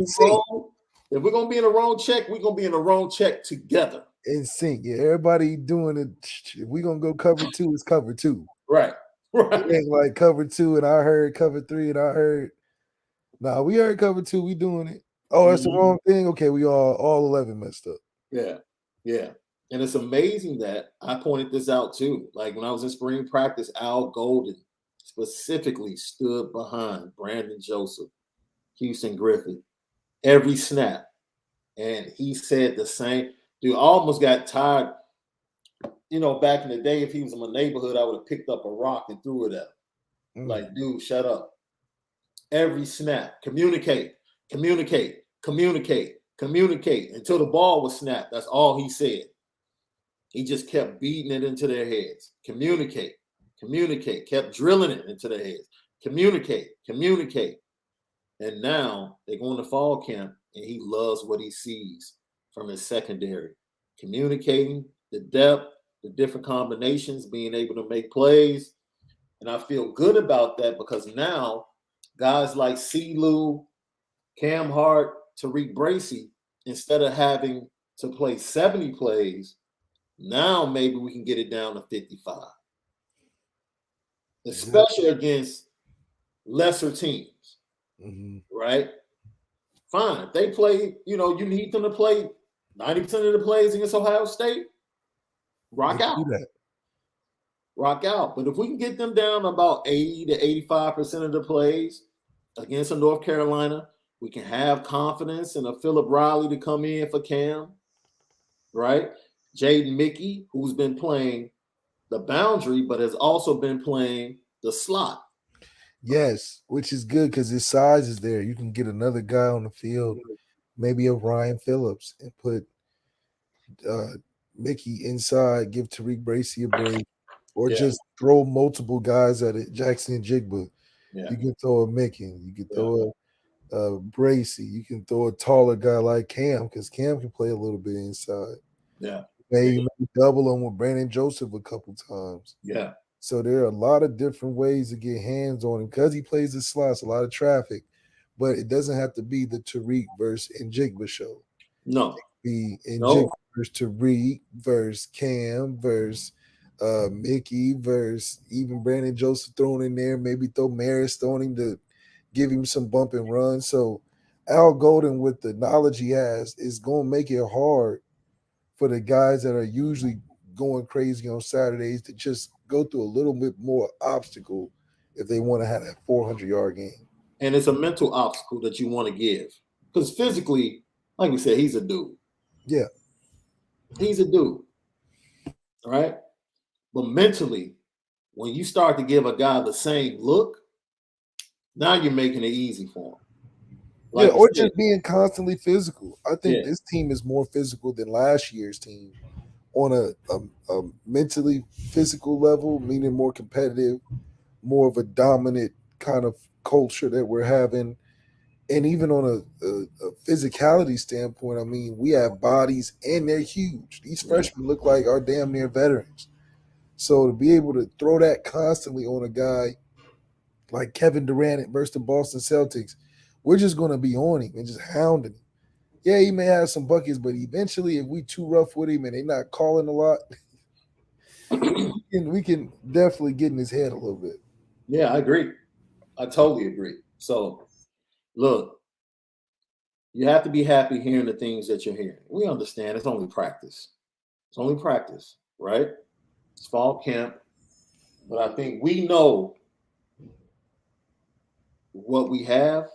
to be in the wrong check, we're going to be in the wrong check together. In sync. Yeah, everybody doing it. If we're going to go cover 2, it's cover 2. Right. It ain't like cover 2 and I heard cover 3 and I heard, we heard cover 2, we doing it. Oh, that's the wrong thing? Okay, we all 11 messed up. Yeah, yeah. And it's amazing that I pointed this out too. Like when I was in spring practice, Al Golden specifically stood behind Brandon Joseph, Houston Griffith, every snap. And he said the same. Dude, I almost got tired. Back in the day, if he was in my neighborhood, I would have picked up a rock and threw it at him. Like, dude, shut up. Every snap, communicate until the ball was snapped. That's all he said. He just kept beating it into their heads. Communicate, kept drilling it into their heads. Communicate. And now they're going to fall camp, and he loves what he sees from his secondary. Communicating, the depth, the different combinations, being able to make plays. And I feel good about that because now guys like CeeLou, Cam Hart, Tariq Bracy, instead of having to play 70 plays, now maybe we can get it down to 55. Especially against lesser teams, right? Fine. If they play, you need them to play 90% of the plays against Ohio State, rock out. But if we can get them down about 80 to 85% of the plays against a North Carolina, we can have confidence in a Philip Riley to come in for Cam, right? Jaden Mickey, who's been playing the boundary, but has also been playing the slot. Yes, which is good because his size is there. You can get another guy on the field, maybe a Ryan Phillips, and put Mickey inside, give Tariq Bracy a break, or just throw multiple guys at it. Jackson and Jigba. Yeah. You can throw a Mickey. You can throw a Bracy. You can throw a taller guy like Cam because Cam can play a little bit inside. Yeah. Maybe double him with Brandon Joseph a couple times. Yeah. So there are a lot of different ways to get hands on him because he plays the slots, a lot of traffic, but it doesn't have to be the Tariq versus Njigba show. No. be in No. versus Tariq versus Cam versus Mickey versus even Brandon Joseph thrown in there. Maybe throw Maris throwing him to give him some bump and run. So Al Golden, with the knowledge he has, is going to make it hard for the guys that are usually going crazy on Saturdays to just go through a little bit more obstacle if they want to have that 400-yard game. And it's a mental obstacle that you want to give. Because physically, like we said, he's a dude. Yeah. He's a dude. All right. But mentally, when you start to give a guy the same look, now you're making it easy for him. Like or just being constantly physical. I think Yeah. this team is more physical than last year's team on a mentally physical level, meaning more competitive, more of a dominant kind of culture that we're having. And even on a physicality standpoint, I mean, we have bodies and they're huge. These freshmen look like our damn near veterans. So to be able to throw that constantly on a guy like Kevin Durant versus the Boston Celtics, we're just going to be on him and just hounding him. Yeah, he may have some buckets, but eventually, if we too rough with him and they're not calling a lot, we can definitely get in his head a little bit. Yeah, I agree. I totally agree. So, look, you have to be happy hearing the things that you're hearing. We understand it's only practice. It's only practice, right? It's fall camp. But I think we know what we have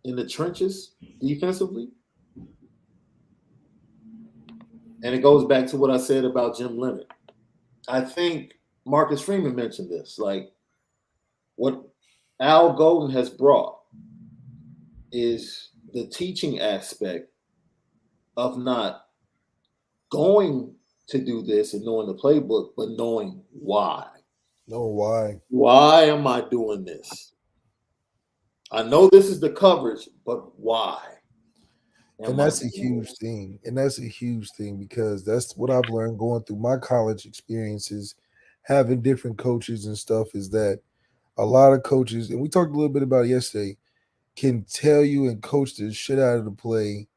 in the trenches defensively. And it goes back to what I said about Jim Leonard. I think Marcus Freeman mentioned this. Like, what Al Golden has brought is the teaching aspect of not going to do this and knowing the playbook, but knowing why. Know why. Why am I doing this? I know this is the coverage, but why? And that's a huge thing. And that's a huge thing because that's what I've learned going through my college experiences, having different coaches and stuff, is that a lot of coaches, and we talked a little bit about it yesterday, can tell you and coach the shit out of the play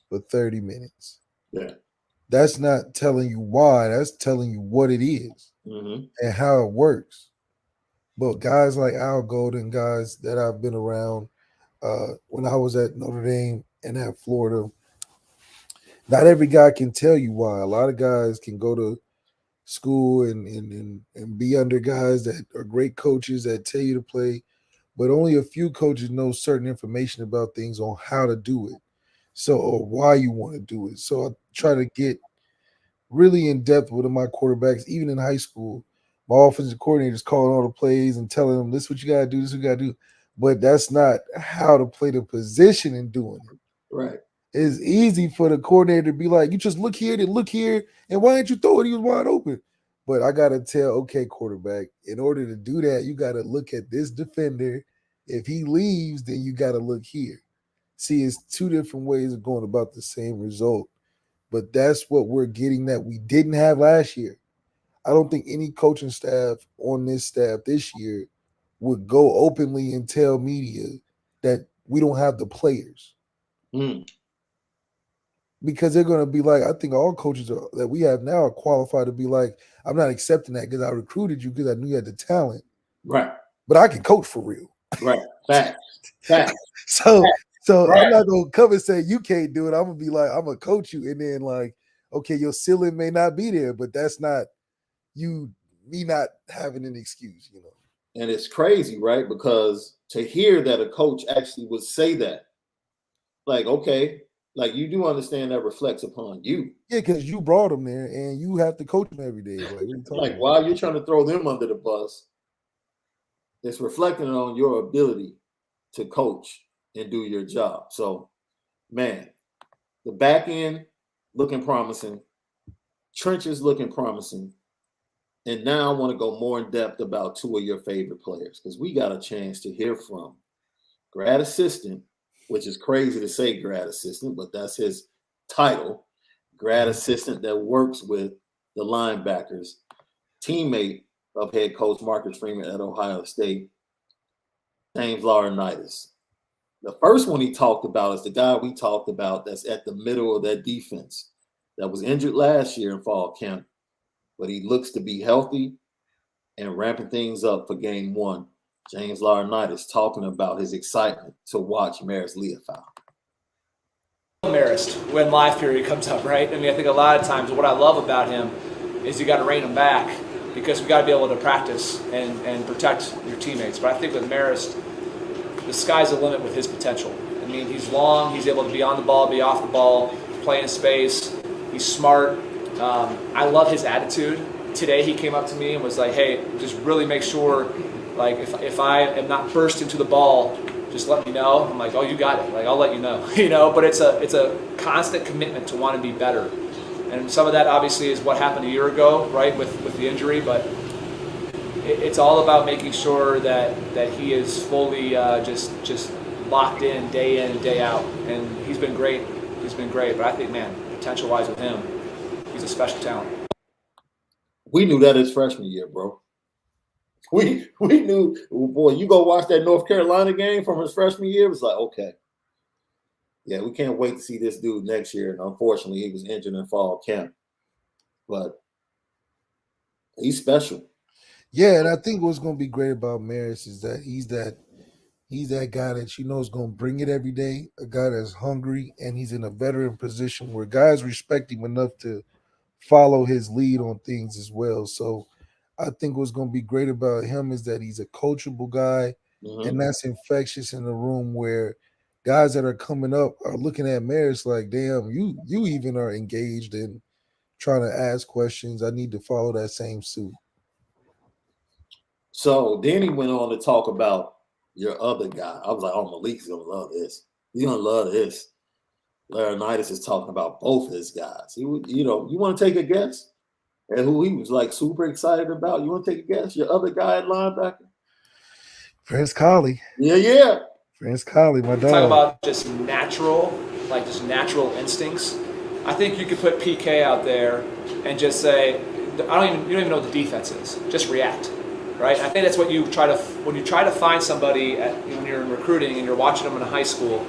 for 30 minutes. Yeah. That's not telling you why. That's telling you what it is and how it works. But guys like Al Golden, guys that I've been around when I was at Notre Dame and at Florida, not every guy can tell you why. A lot of guys can go to school and be under guys that are great coaches that tell you to play, but only a few coaches know certain information about things on how to do it. So, or why you want to do it. So I try to get really in depth with my quarterbacks, even in high school. My offensive coordinator is calling all the plays and telling them, this is what you got to do, this is what you got to do. But that's not how to play the position and doing it. Right. It's easy for the coordinator to be like, you just look here, then look here, and why didn't you throw it? He was wide open. But I got to tell, okay, quarterback, in order to do that, you got to look at this defender. If he leaves, then you got to look here. See, it's two different ways of going about the same result. But that's what we're getting that we didn't have last year. I don't think any coaching staff on this staff this year would go openly and tell media that we don't have the players. Because they're going to be like, I think all coaches that we have now are qualified to be like, I'm not accepting that because I recruited you because I knew you had the talent. Right. But I can coach for real. Right. Fact. So right. I'm not going to come and say you can't do it. I'm going to be like, I'm going to coach you. And then like, okay, your ceiling may not be there, but that's not me not having an excuse, you know. And it's crazy, right? Because to hear that a coach actually would say that, like, okay, like you do understand that reflects upon you. Yeah, because you brought them there and you have to coach them every day. Like while you're trying to throw them under the bus, it's reflecting on your ability to coach and do your job. So, man, the back end looking promising, trenches looking promising. And now I want to go more in depth about two of your favorite players because we got a chance to hear from grad assistant, which is crazy to say grad assistant, but that's his title, grad assistant that works with the Linebackers, teammate of head coach Marcus Freeman at Ohio State, James Laurinaitis. The first one he talked about is the guy we talked about that's at the middle of that defense that was injured last year in fall camp, but he looks to be healthy and ramping things up for game one. James Laurinaitis talking about his excitement to watch Maris Leofau. Marist when live period comes up, right? I mean, I think a lot of times what I love about him is you got to rein him back because we got to be able to practice and protect your teammates. But I think with Marist, the sky's the limit with his potential. I mean, he's long, he's able to be on the ball, be off the ball, play in space. He's smart. I love his attitude. Today he came up to me and was like, "Hey, just really make sure, like, if I am not bursting to the ball, just let me know." I'm like, "Oh, you got it. Like, I'll let you know." You know, but it's a constant commitment to want to be better. And some of that obviously is what happened a year ago, right, with the injury. But it's all about making sure that he is fully just locked in and day out. And he's been great. He's been great. But I think, man, potential-wise with him, he's a special talent. We knew that his freshman year, bro. We knew, boy, you go watch that North Carolina game from his freshman year, it was like, okay. Yeah, we can't wait to see this dude next year. And unfortunately, he was injured in fall camp. But he's special. Yeah, and I think what's going to be great about Maris is that he's that guy that you know is going to bring it every day, a guy that's hungry, and he's in a veteran position where guys respect him enough to follow his lead on things as well. So I think what's going to be great about him is that he's a coachable guy, and that's infectious in a room where guys that are coming up are looking at Maris like, damn, you even are engaged in trying to ask questions. I need to follow that same suit. So then he went on to talk about your other guy. I was like, oh, Malik's going to love this. He's going to love this. Laurinaitis is talking about both of his guys. You want to take a guess at who he was like super excited about? You want to take a guess? Your other guy at linebacker? Prince Collie. Yeah. Prince Collie, my dog. Talk about just natural instincts. I think you could put PK out there and just say, you don't even know what the defense is. Just react, right? I think that's what you try to when you try to find somebody when you're in recruiting and you're watching them in high school,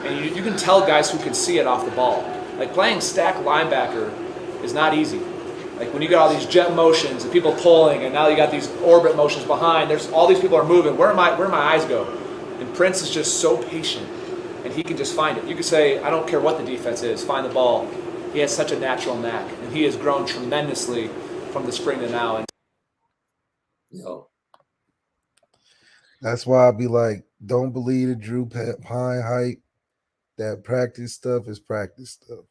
and you can tell guys who can see it off the ball. Like playing stack linebacker is not easy. Like when you got all these jet motions and people pulling, and now you got these orbit motions behind. There's all these people are moving. Where my eyes go? And Prince is just so patient, and he can just find it. You could say, I don't care what the defense is, find the ball. He has such a natural knack, and he has grown tremendously from the spring to now. And that's why I'd be like, don't believe the Drew Pine hype. That practice stuff is practice stuff.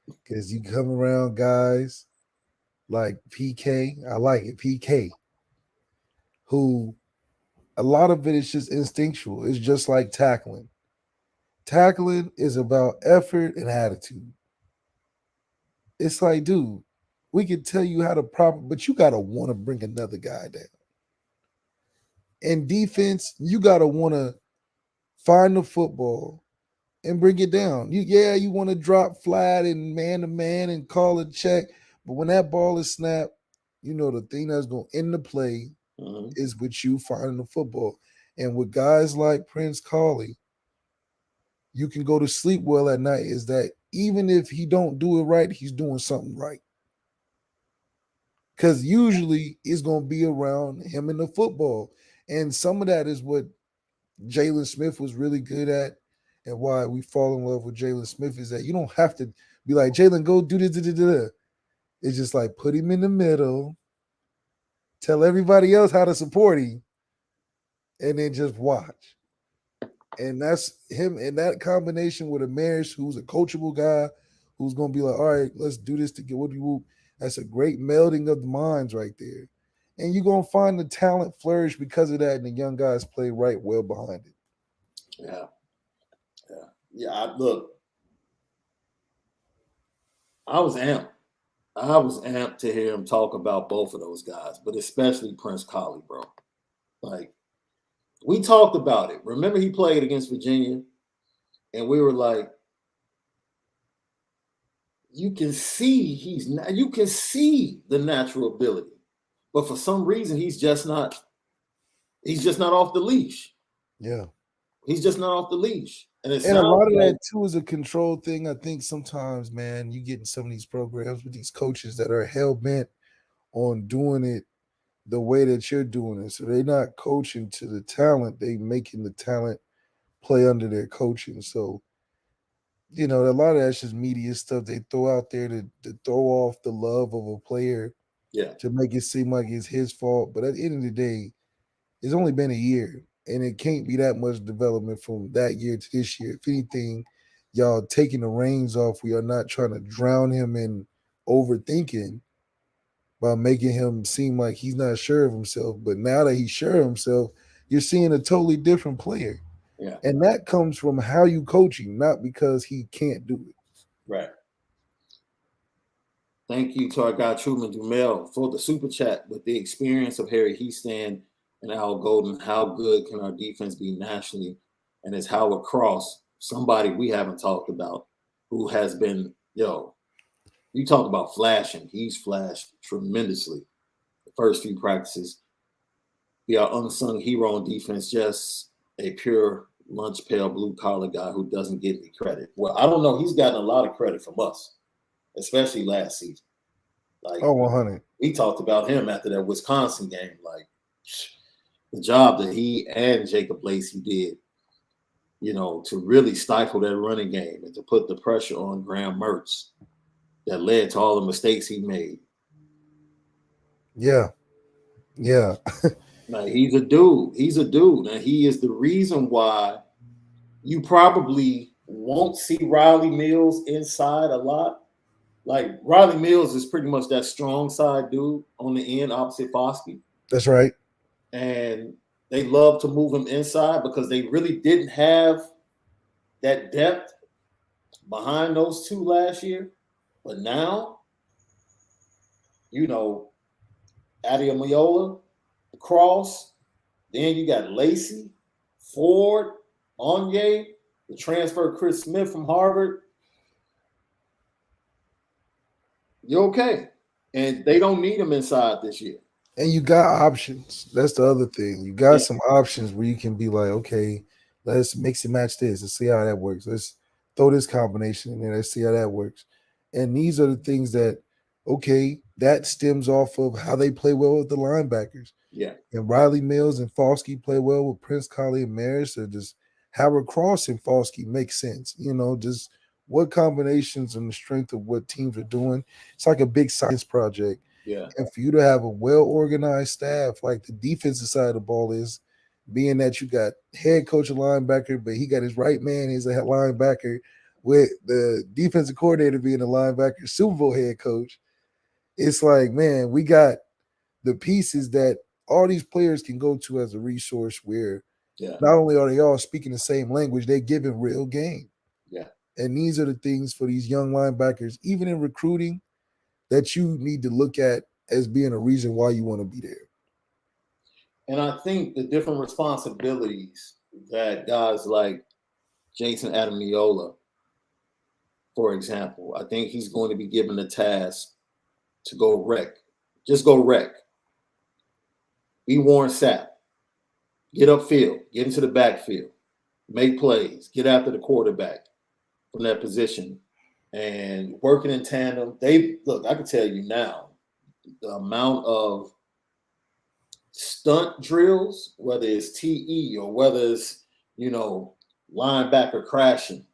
Because you come around guys like PK, I like it, PK, who a lot of it is just instinctual. It's just like tackling. Tackling is about effort and attitude. It's like, dude, we can tell you how to but you got to want to bring another guy down. In defense, you got to want to find the football and bring it down. You want to drop flat and man-to-man and call a check, but when that ball is snapped, the thing that's going to end the play is with you finding the football. And with guys like Prince Collie, you can go to sleep well at night is that even if he don't do it right, he's doing something right. Because usually it's going to be around him and the football. And some of that is what Jalen Smith was really good at, and why we fall in love with Jalen Smith is that you don't have to be like, Jalen, go do this. It's just like put him in the middle, tell everybody else how to support him, and then just watch. And that's him in that combination with a Maris who's a coachable guy who's going to be like, all right, let's do this to get what you want. That's a great melding of the minds right there. And you're going to find the talent flourish because of that, and the young guys play right well behind it. Yeah. Look, I was amped to hear him talk about both of those guys, but especially Prince Collie, bro. Like, we talked about it. Remember he played against Virginia, and we were like, you can see the natural ability. But for some reason, he's just not off the leash. Yeah. He's just not off the leash. And a lot of that too is a control thing. I think sometimes, man, you get in some of these programs with these coaches that are hell bent on doing it the way that you're doing it. So they're not coaching to the talent; they making the talent play under their coaching. So a lot of that's just media stuff they throw out there to throw off the love of a player Yeah. to make it seem like it's his fault. But at the end of the day, it's only been a year, and it can't be that much development from that year to this year. If anything, y'all taking the reins off. We are not trying to drown him in overthinking by making him seem like he's not sure of himself. But now that he's sure of himself, you're seeing a totally different player. Yeah. And that comes from how you coach him, not because he can't do it. Right. Thank you to our guy Truman Dumel for the super chat. With the experience of Harry Heastand and Al Golden, how good can our defense be nationally? And it's Howard Cross, somebody we haven't talked about, who has been, you talk about flashing. He's flashed tremendously the first few practices. Be our unsung hero on defense, just a pure lunch pail blue collar guy who doesn't get any credit. Well, I don't know. He's gotten a lot of credit from us, especially last season. Like, 100. We talked about him after that Wisconsin game. Like, the job that he and Jacob Lacey did, to really stifle that running game and to put the pressure on Graham Mertz that led to all the mistakes he made. Yeah. Like, he's a dude. And he is the reason why you probably won't see Riley Mills inside a lot. Like, Riley Mills is pretty much that strong side dude on the end opposite Foskey. That's right. And they love to move him inside because they really didn't have that depth behind those two last year. But now, Adeomola, Cross, then you got Lacey, Ford, Onye, the transfer Chris Smith from Harvard. You're okay. And they don't need him inside this year. And you got options. That's the other thing. You got some options where you can be like, okay, let's mix and match this and see how that works. Let's throw this combination in there. Let's see how that works. And these are the things that, okay, that stems off of how they play well with the linebackers. Yeah. And Riley Mills and Foskey play well with Prince Collie and Maris, or just Howard Cross and Foskey make sense. Just what combinations and the strength of what teams are doing. It's like a big science project. Yeah. And for you to have a well-organized staff like the defensive side of the ball is, being that you got head coach a linebacker, but he got his right man is a linebacker, with the defensive coordinator being a linebacker, Super Bowl head coach. It's like, man, we got the pieces that all these players can go to as a resource where not only are they all speaking the same language, they giving real game. Yeah. And these are the things for these young linebackers, even in recruiting, that you need to look at as being a reason why you want to be there. And I think the different responsibilities that guys like Jason Adamiola, for example, I think he's going to be given the task to go wreck. Just go wreck. Be Warren Sapp. Get upfield. Get into the backfield. Make plays. Get after the quarterback from that position. And working in tandem. I can tell you now, the amount of stunt drills, whether it's TE or whether it's, linebacker crashing,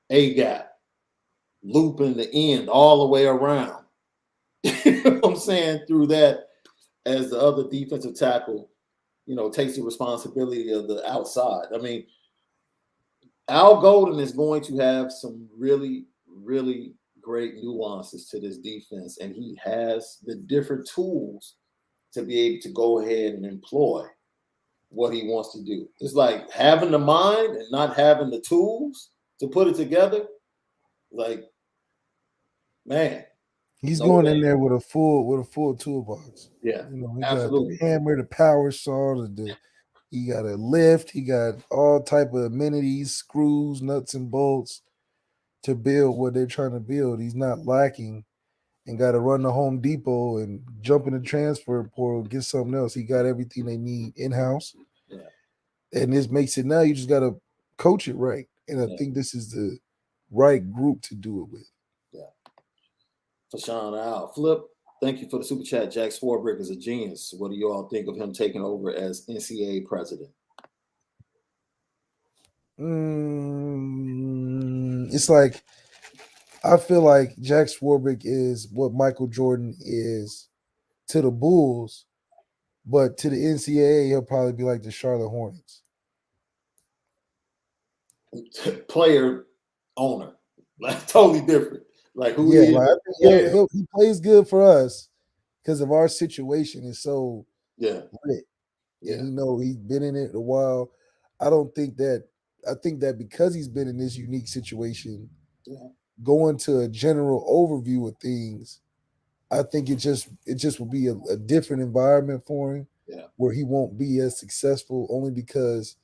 A-gap, looping the end all the way around. You know what I'm saying? Through that, as the other defensive tackle, takes the responsibility of the outside. I mean, Al Golden is going to have some really, really great nuances to this defense, and he has the different tools to be able to go ahead and employ what he wants to do. It's like having the mind and not having the tools to put it together. Like, man, he's going in there with a full toolbox. Yeah, he absolutely. got the hammer, the power saw, he got a lift, he got all type of amenities, screws, nuts, and bolts to build what they're trying to build. He's not lacking and got to run to Home Depot and jump in the transfer portal, get something else. He got everything they need in-house. Yeah. And this makes it now you just got to coach it right. And I think this is the right group to do it with. Yeah. For Shaun Al. Flip, thank you for the super chat. Jack Swarbrick is a genius. What do you all think of him taking over as NCAA president? It's like, I feel like Jack Swarbrick is what Michael Jordan is to the Bulls, but to the NCAA, he'll probably be like the Charlotte Hornets. Player, owner, like totally different. Like who Yeah, he is. like, he plays good for us because of our situation is so lit. Yeah. And he's been in it a while. I think that because he's been in this unique situation, going to a general overview of things, I think it just will be a different environment for him, where he won't be as successful only because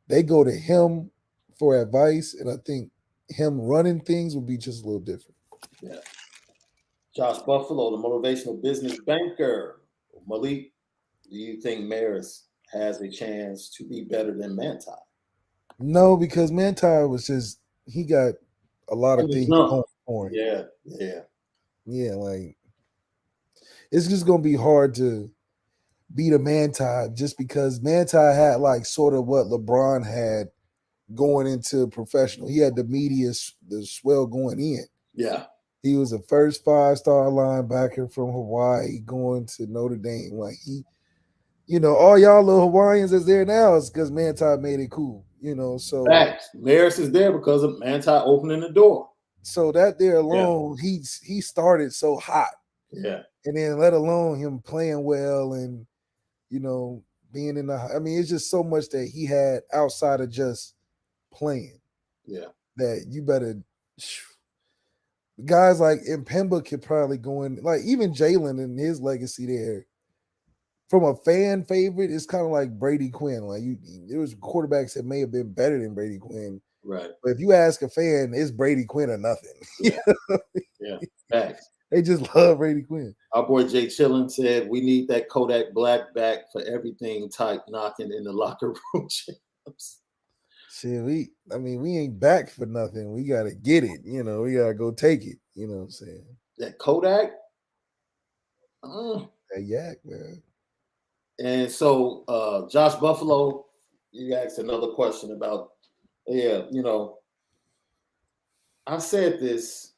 they go to him for advice, and I think him running things will be just a little different. Yeah. Josh Buffalo, the motivational business banker. Malik, do you think Maris has a chance to be better than Manti? No, because Manti he got a lot of things going for him. Yeah. Like, it's just gonna be hard to beat a Manti just because Manti had like sort of what LeBron had going into professional. He had the media, the swell going in. Yeah. He was a first 5-star linebacker from Hawaii going to Notre Dame. Like, all y'all little Hawaiians that's there now is because Manti made it cool. So facts. Maris is there because of Manti opening the door. So that there alone, he started so hot. Yeah. And then let alone him playing well and being in it's just so much that he had outside of just playing. Yeah. That you better guys like Mpemba could probably go in, like even Jalen and his legacy there. From a fan favorite, it's kind of like Brady Quinn. Like there was quarterbacks that may have been better than Brady Quinn. Right. But if you ask a fan, it's Brady Quinn or nothing. Yeah. Facts. They just love Brady Quinn. Our boy Jay Chillin said we need that Kodak Black back for everything type knocking in the locker room. Shit, we ain't back for nothing. We gotta get it. We gotta go take it. You know what I'm saying? That Kodak? That yak, man. And so Josh Buffalo, you asked another question about, I said this.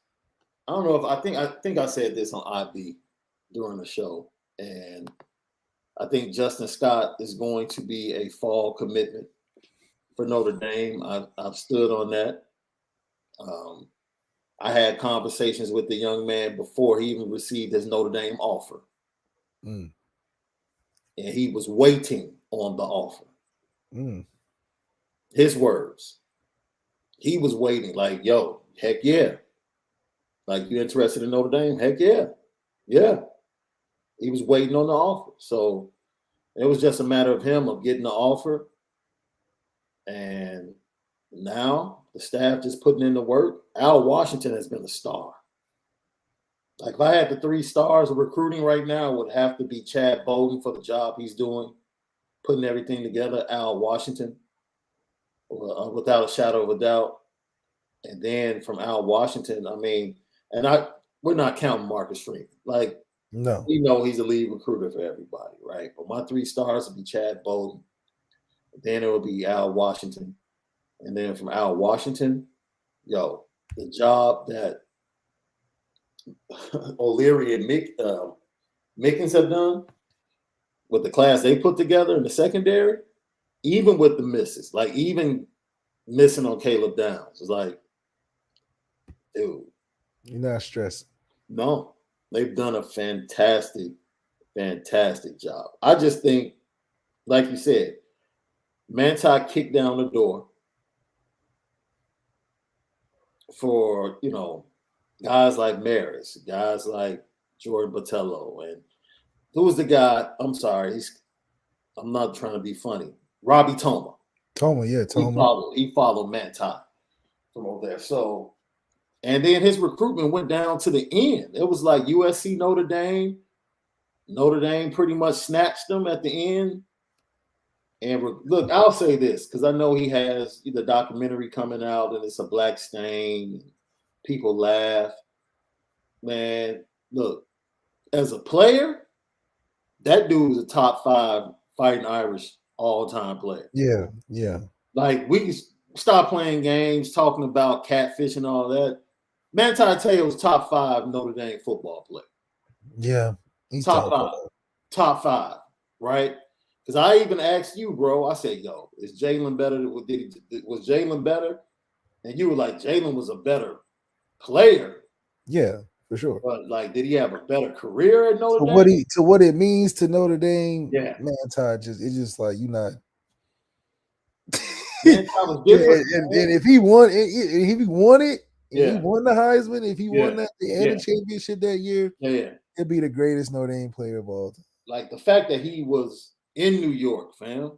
I don't know if I think I said this on IB during the show, and I think Justin Scott is going to be a fall commitment for Notre Dame. I've stood on that. I had conversations with the young man before he even received his Notre Dame offer, and he was waiting on the offer. His words. He was waiting, like, yo, heck yeah. Like, you interested in Notre Dame? Heck yeah. Yeah. He was waiting on the offer. So it was just a matter of him of getting the offer. And now the staff just putting in the work. Al Washington has been a star. Like, if I had the 3 stars of recruiting right now, it would have to be Chad Bowden for the job he's doing, putting everything together. Al Washington, without a shadow of a doubt. And then from Al Washington, we're not counting Marcus Freeman. Like, no, we know he's a lead recruiter for everybody, right? But my 3 stars would be Chad Bowden. Then it would be Al Washington. And then from Al Washington, the job that O'Leary and Mickens have done with the class they put together in the secondary, even with the misses, like even missing on Caleb Downs, is like, dude. You're not stressing. No, they've done a fantastic job. I just think, like you said, Manti kicked down the door for, guys like Maris, guys like Jordan Botello, and who was the guy? I'm sorry, I'm not trying to be funny. Robbie Toma. Toma. He followed Manti from over there. So, and then his recruitment went down to the end. It was like USC, Notre Dame. Notre Dame pretty much snatched them at the end. And look, I'll say this because I know he has the documentary coming out and it's a black stain. People laugh. Man, look, as a player, that dude is a top 5 fighting Irish all-time player. Yeah, yeah. Like, we can stop playing games, talking about catfish and all that. Manti Te'o's top 5 Notre Dame football player. Yeah. He's top 5. Top 5, right? Because I even asked you, bro, I said, yo, is Jalen better? Was Jalen better? And you were like, Jalen was a better player. Yeah, for sure. But, like, did he have a better career at Notre Dame? What it means to Notre Dame, yeah. Manti it's just like, you're not. Was different, and if he won it, he won the Heisman, if he won that and the championship that year, he'd be the greatest Notre Dame player of all time. Like, the fact that he was in New York, fam.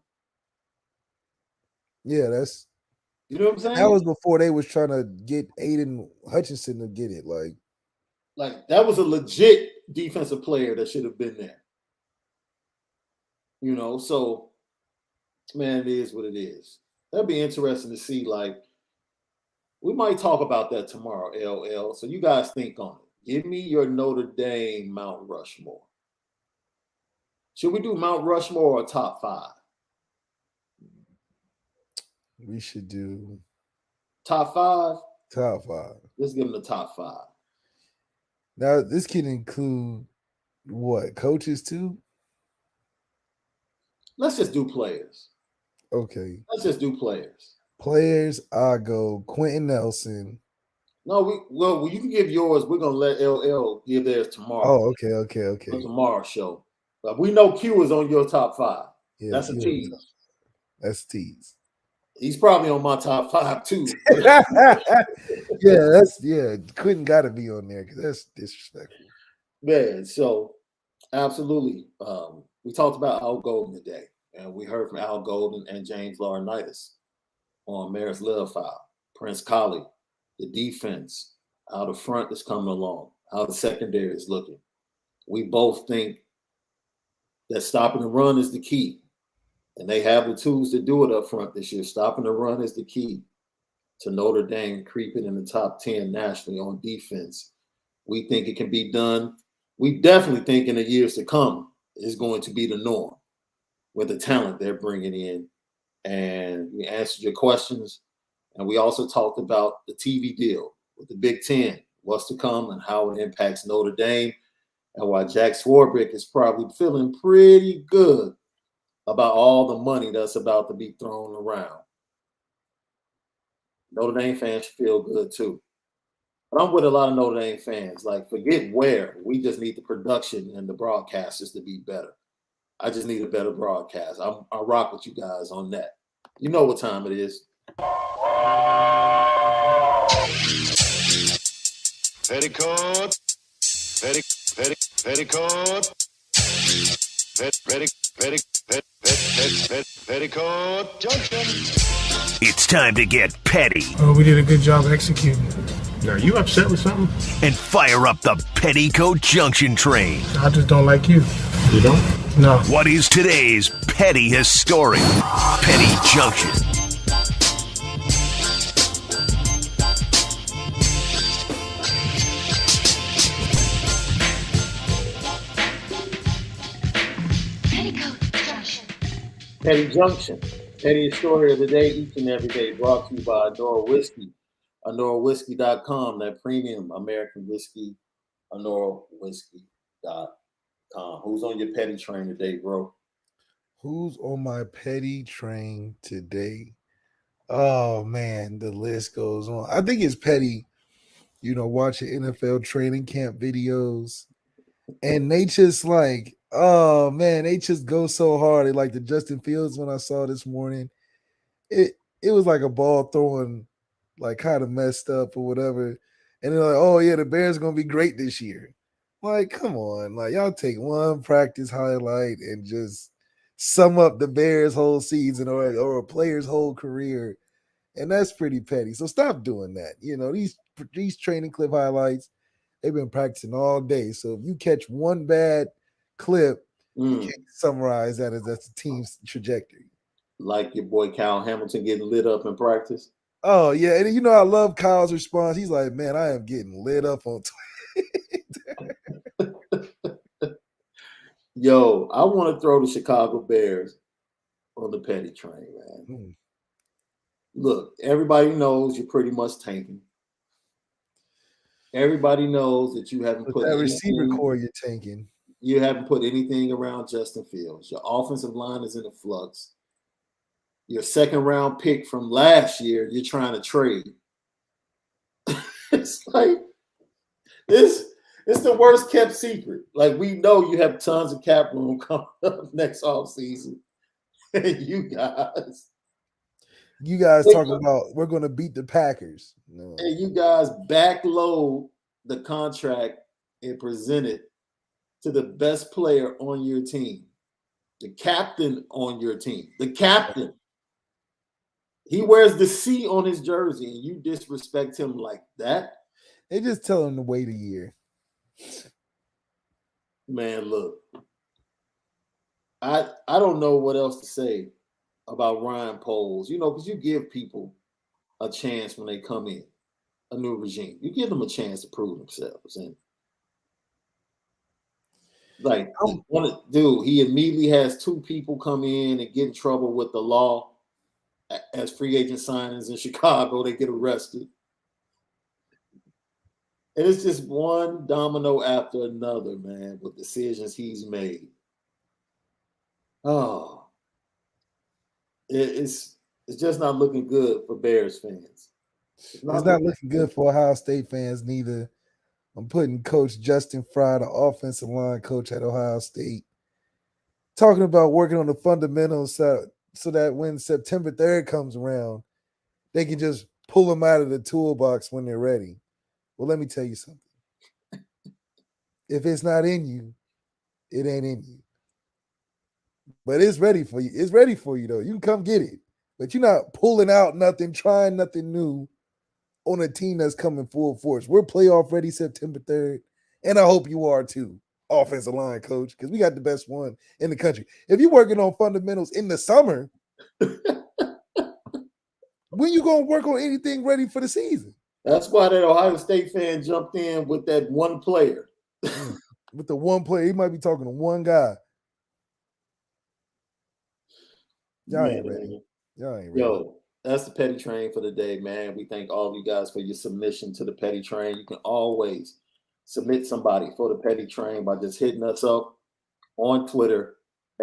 Yeah, that's, you know what I'm saying? That was before they was trying to get Aiden Hutchinson to get it. Like that was a legit defensive player that should have been there. You know, so man, it is what it is. That'd be interesting to see. Like, we might talk about that tomorrow, LL. So you guys think on it. Give me your Notre Dame Mount Rushmore. Should we do Mount Rushmore or top 5? We should do top 5. Top 5. Let's give them the top 5. Now, this can include what? Coaches too? Let's just do players. Okay. Let's just do players. Players, I go Quentin Nelson. No, well, you can give yours. We're gonna let LL give theirs tomorrow. Oh, okay. On tomorrow's show. But we know Q is on your top 5. Yeah, that's a tease. That's a tease. He's probably on my top 5 too. Quentin got to be on there because that's disrespectful. Man, so absolutely. We talked about Al Golden today, and we heard from Al Golden and James Laurinaitis on Maris Love File, Prince Colley, the defense, how the front is coming along, how the secondary is looking. We both think that stopping the run is the key. And they have the tools to do it up front this year. Stopping the run is the key to Notre Dame creeping in the top 10 nationally on defense. We think it can be done. We definitely think in the years to come is going to be the norm with the talent they're bringing in. And we answered your questions. And we also talked about the TV deal with the Big Ten, what's to come and how it impacts Notre Dame, and why Jack Swarbrick is probably feeling pretty good about all the money that's about to be thrown around. Notre Dame fans feel good too. But I'm with a lot of Notre Dame fans. Like, forget where. We just need the production and the broadcasters to be better. I just need a better broadcast. I rock with you guys on that. You know what time it is. Petticoat. Petticoat. Petticoat Junction. It's time to get petty. Oh, we did a good job executing. Are you upset with something? And fire up the Petticoat Junction train. I just don't like you. You don't? No. What is today's petty historic? Petty Junction. Petty Junction. Petty story of the day, each and every day, brought to you by Onora Whisky. OnoraWhisky.com, that premium American whiskey. OnoraWhisky.com. Who's on your petty train today, bro? Who's on my petty train today? Oh, man, the list goes on. I think it's petty, watching NFL training camp videos. And they just like, oh man, they just go so hard. They like the Justin Fields when I saw this morning. It was like a ball throwing, like kind of messed up or whatever. And they're like, oh yeah, the Bears are gonna be great this year. Like, come on, like y'all take one practice highlight and just sum up the Bears' whole season or a player's whole career, and that's pretty petty. So stop doing that. These training clip highlights. They've been practicing all day. So if you catch one bad clip, you can't summarize that as that's the team's trajectory. like your boy Kyle Hamilton getting lit up in practice. Oh yeah, and you know I love Kyle's response. He's like, "Man, I am getting lit up on Twitter." Yo, I want to throw the Chicago Bears on the petty train, man. Look, everybody knows you're pretty much tanking. Everybody knows that you haven't put that receiver core you're tanking. You haven't put anything around Justin Fields. Your offensive line is in a flux. Your second round pick from last year, you're trying to trade. It's like this. It's the worst kept secret. Like, we know you have tons of cap room coming up next offseason. And you guys talking about we're going to beat the Packers. No. And you guys backload the contract and present it to the best player on your team, the captain on your team, the captain. He wears the C on his jersey, and you disrespect him like that? They just tell him to wait a year. Man, look, I don't know what else to say about Ryan Poles, because you give people a chance when they come in, a new regime. You give them a chance to prove themselves. And he immediately has two people come in and get in trouble with the law as free agent signings in Chicago. They get arrested. And it's just one domino after another, man, with decisions he's made. Oh, it's just not looking good for Bears fans. It's not looking good for Ohio State fans neither. I'm putting Coach Justin Fry, the offensive line coach at Ohio State, talking about working on the fundamentals so that when September 3rd comes around, they can just pull them out of the toolbox when they're ready. Well, let me tell you something. If it's not in you, it ain't in you. But it's ready for you. It's ready for you, though. You can come get it. But you're not pulling out nothing, trying nothing new on a team that's coming full force. We're playoff ready September 3rd, and I hope you are too, offensive line coach, because we got the best one in the country. If you're working on fundamentals in the summer, when you going to work on anything ready for the season? That's why that Ohio State fan jumped in with that one player. With the one player. He might be talking to one guy. Y'all ain't ready. Yo, that's the petty train for the day, man. We thank all of you guys for your submission to the petty train. You can always submit somebody for the petty train by just hitting us up on Twitter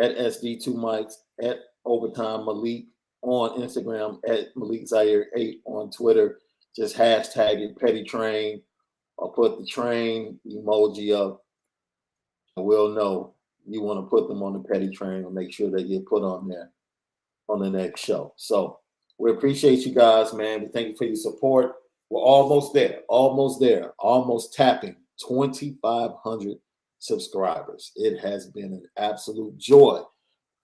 at SD2Mics, at Overtime Malik, on Instagram at Malik Zaire 8 on Twitter. Just hashtag it petty train or put the train emoji up, and we'll know you want to put them on the petty train and make sure that you put on there on the next show. So we appreciate you guys, man. We thank you for your support. We're almost there, almost tapping 2,500 subscribers. It has been an absolute joy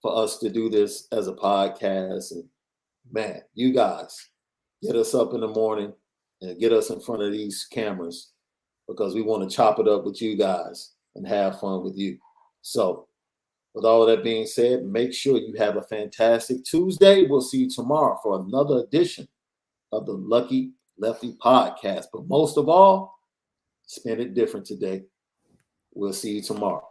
for us to do this as a podcast. And man, you guys get us up in the morning and get us in front of these cameras because we want to chop it up with you guys and have fun with you. So with all of that being said, make sure you have a fantastic Tuesday. We'll see you tomorrow for another edition of the Lucky Lefty podcast. But most of all, spend it different today. We'll see you tomorrow.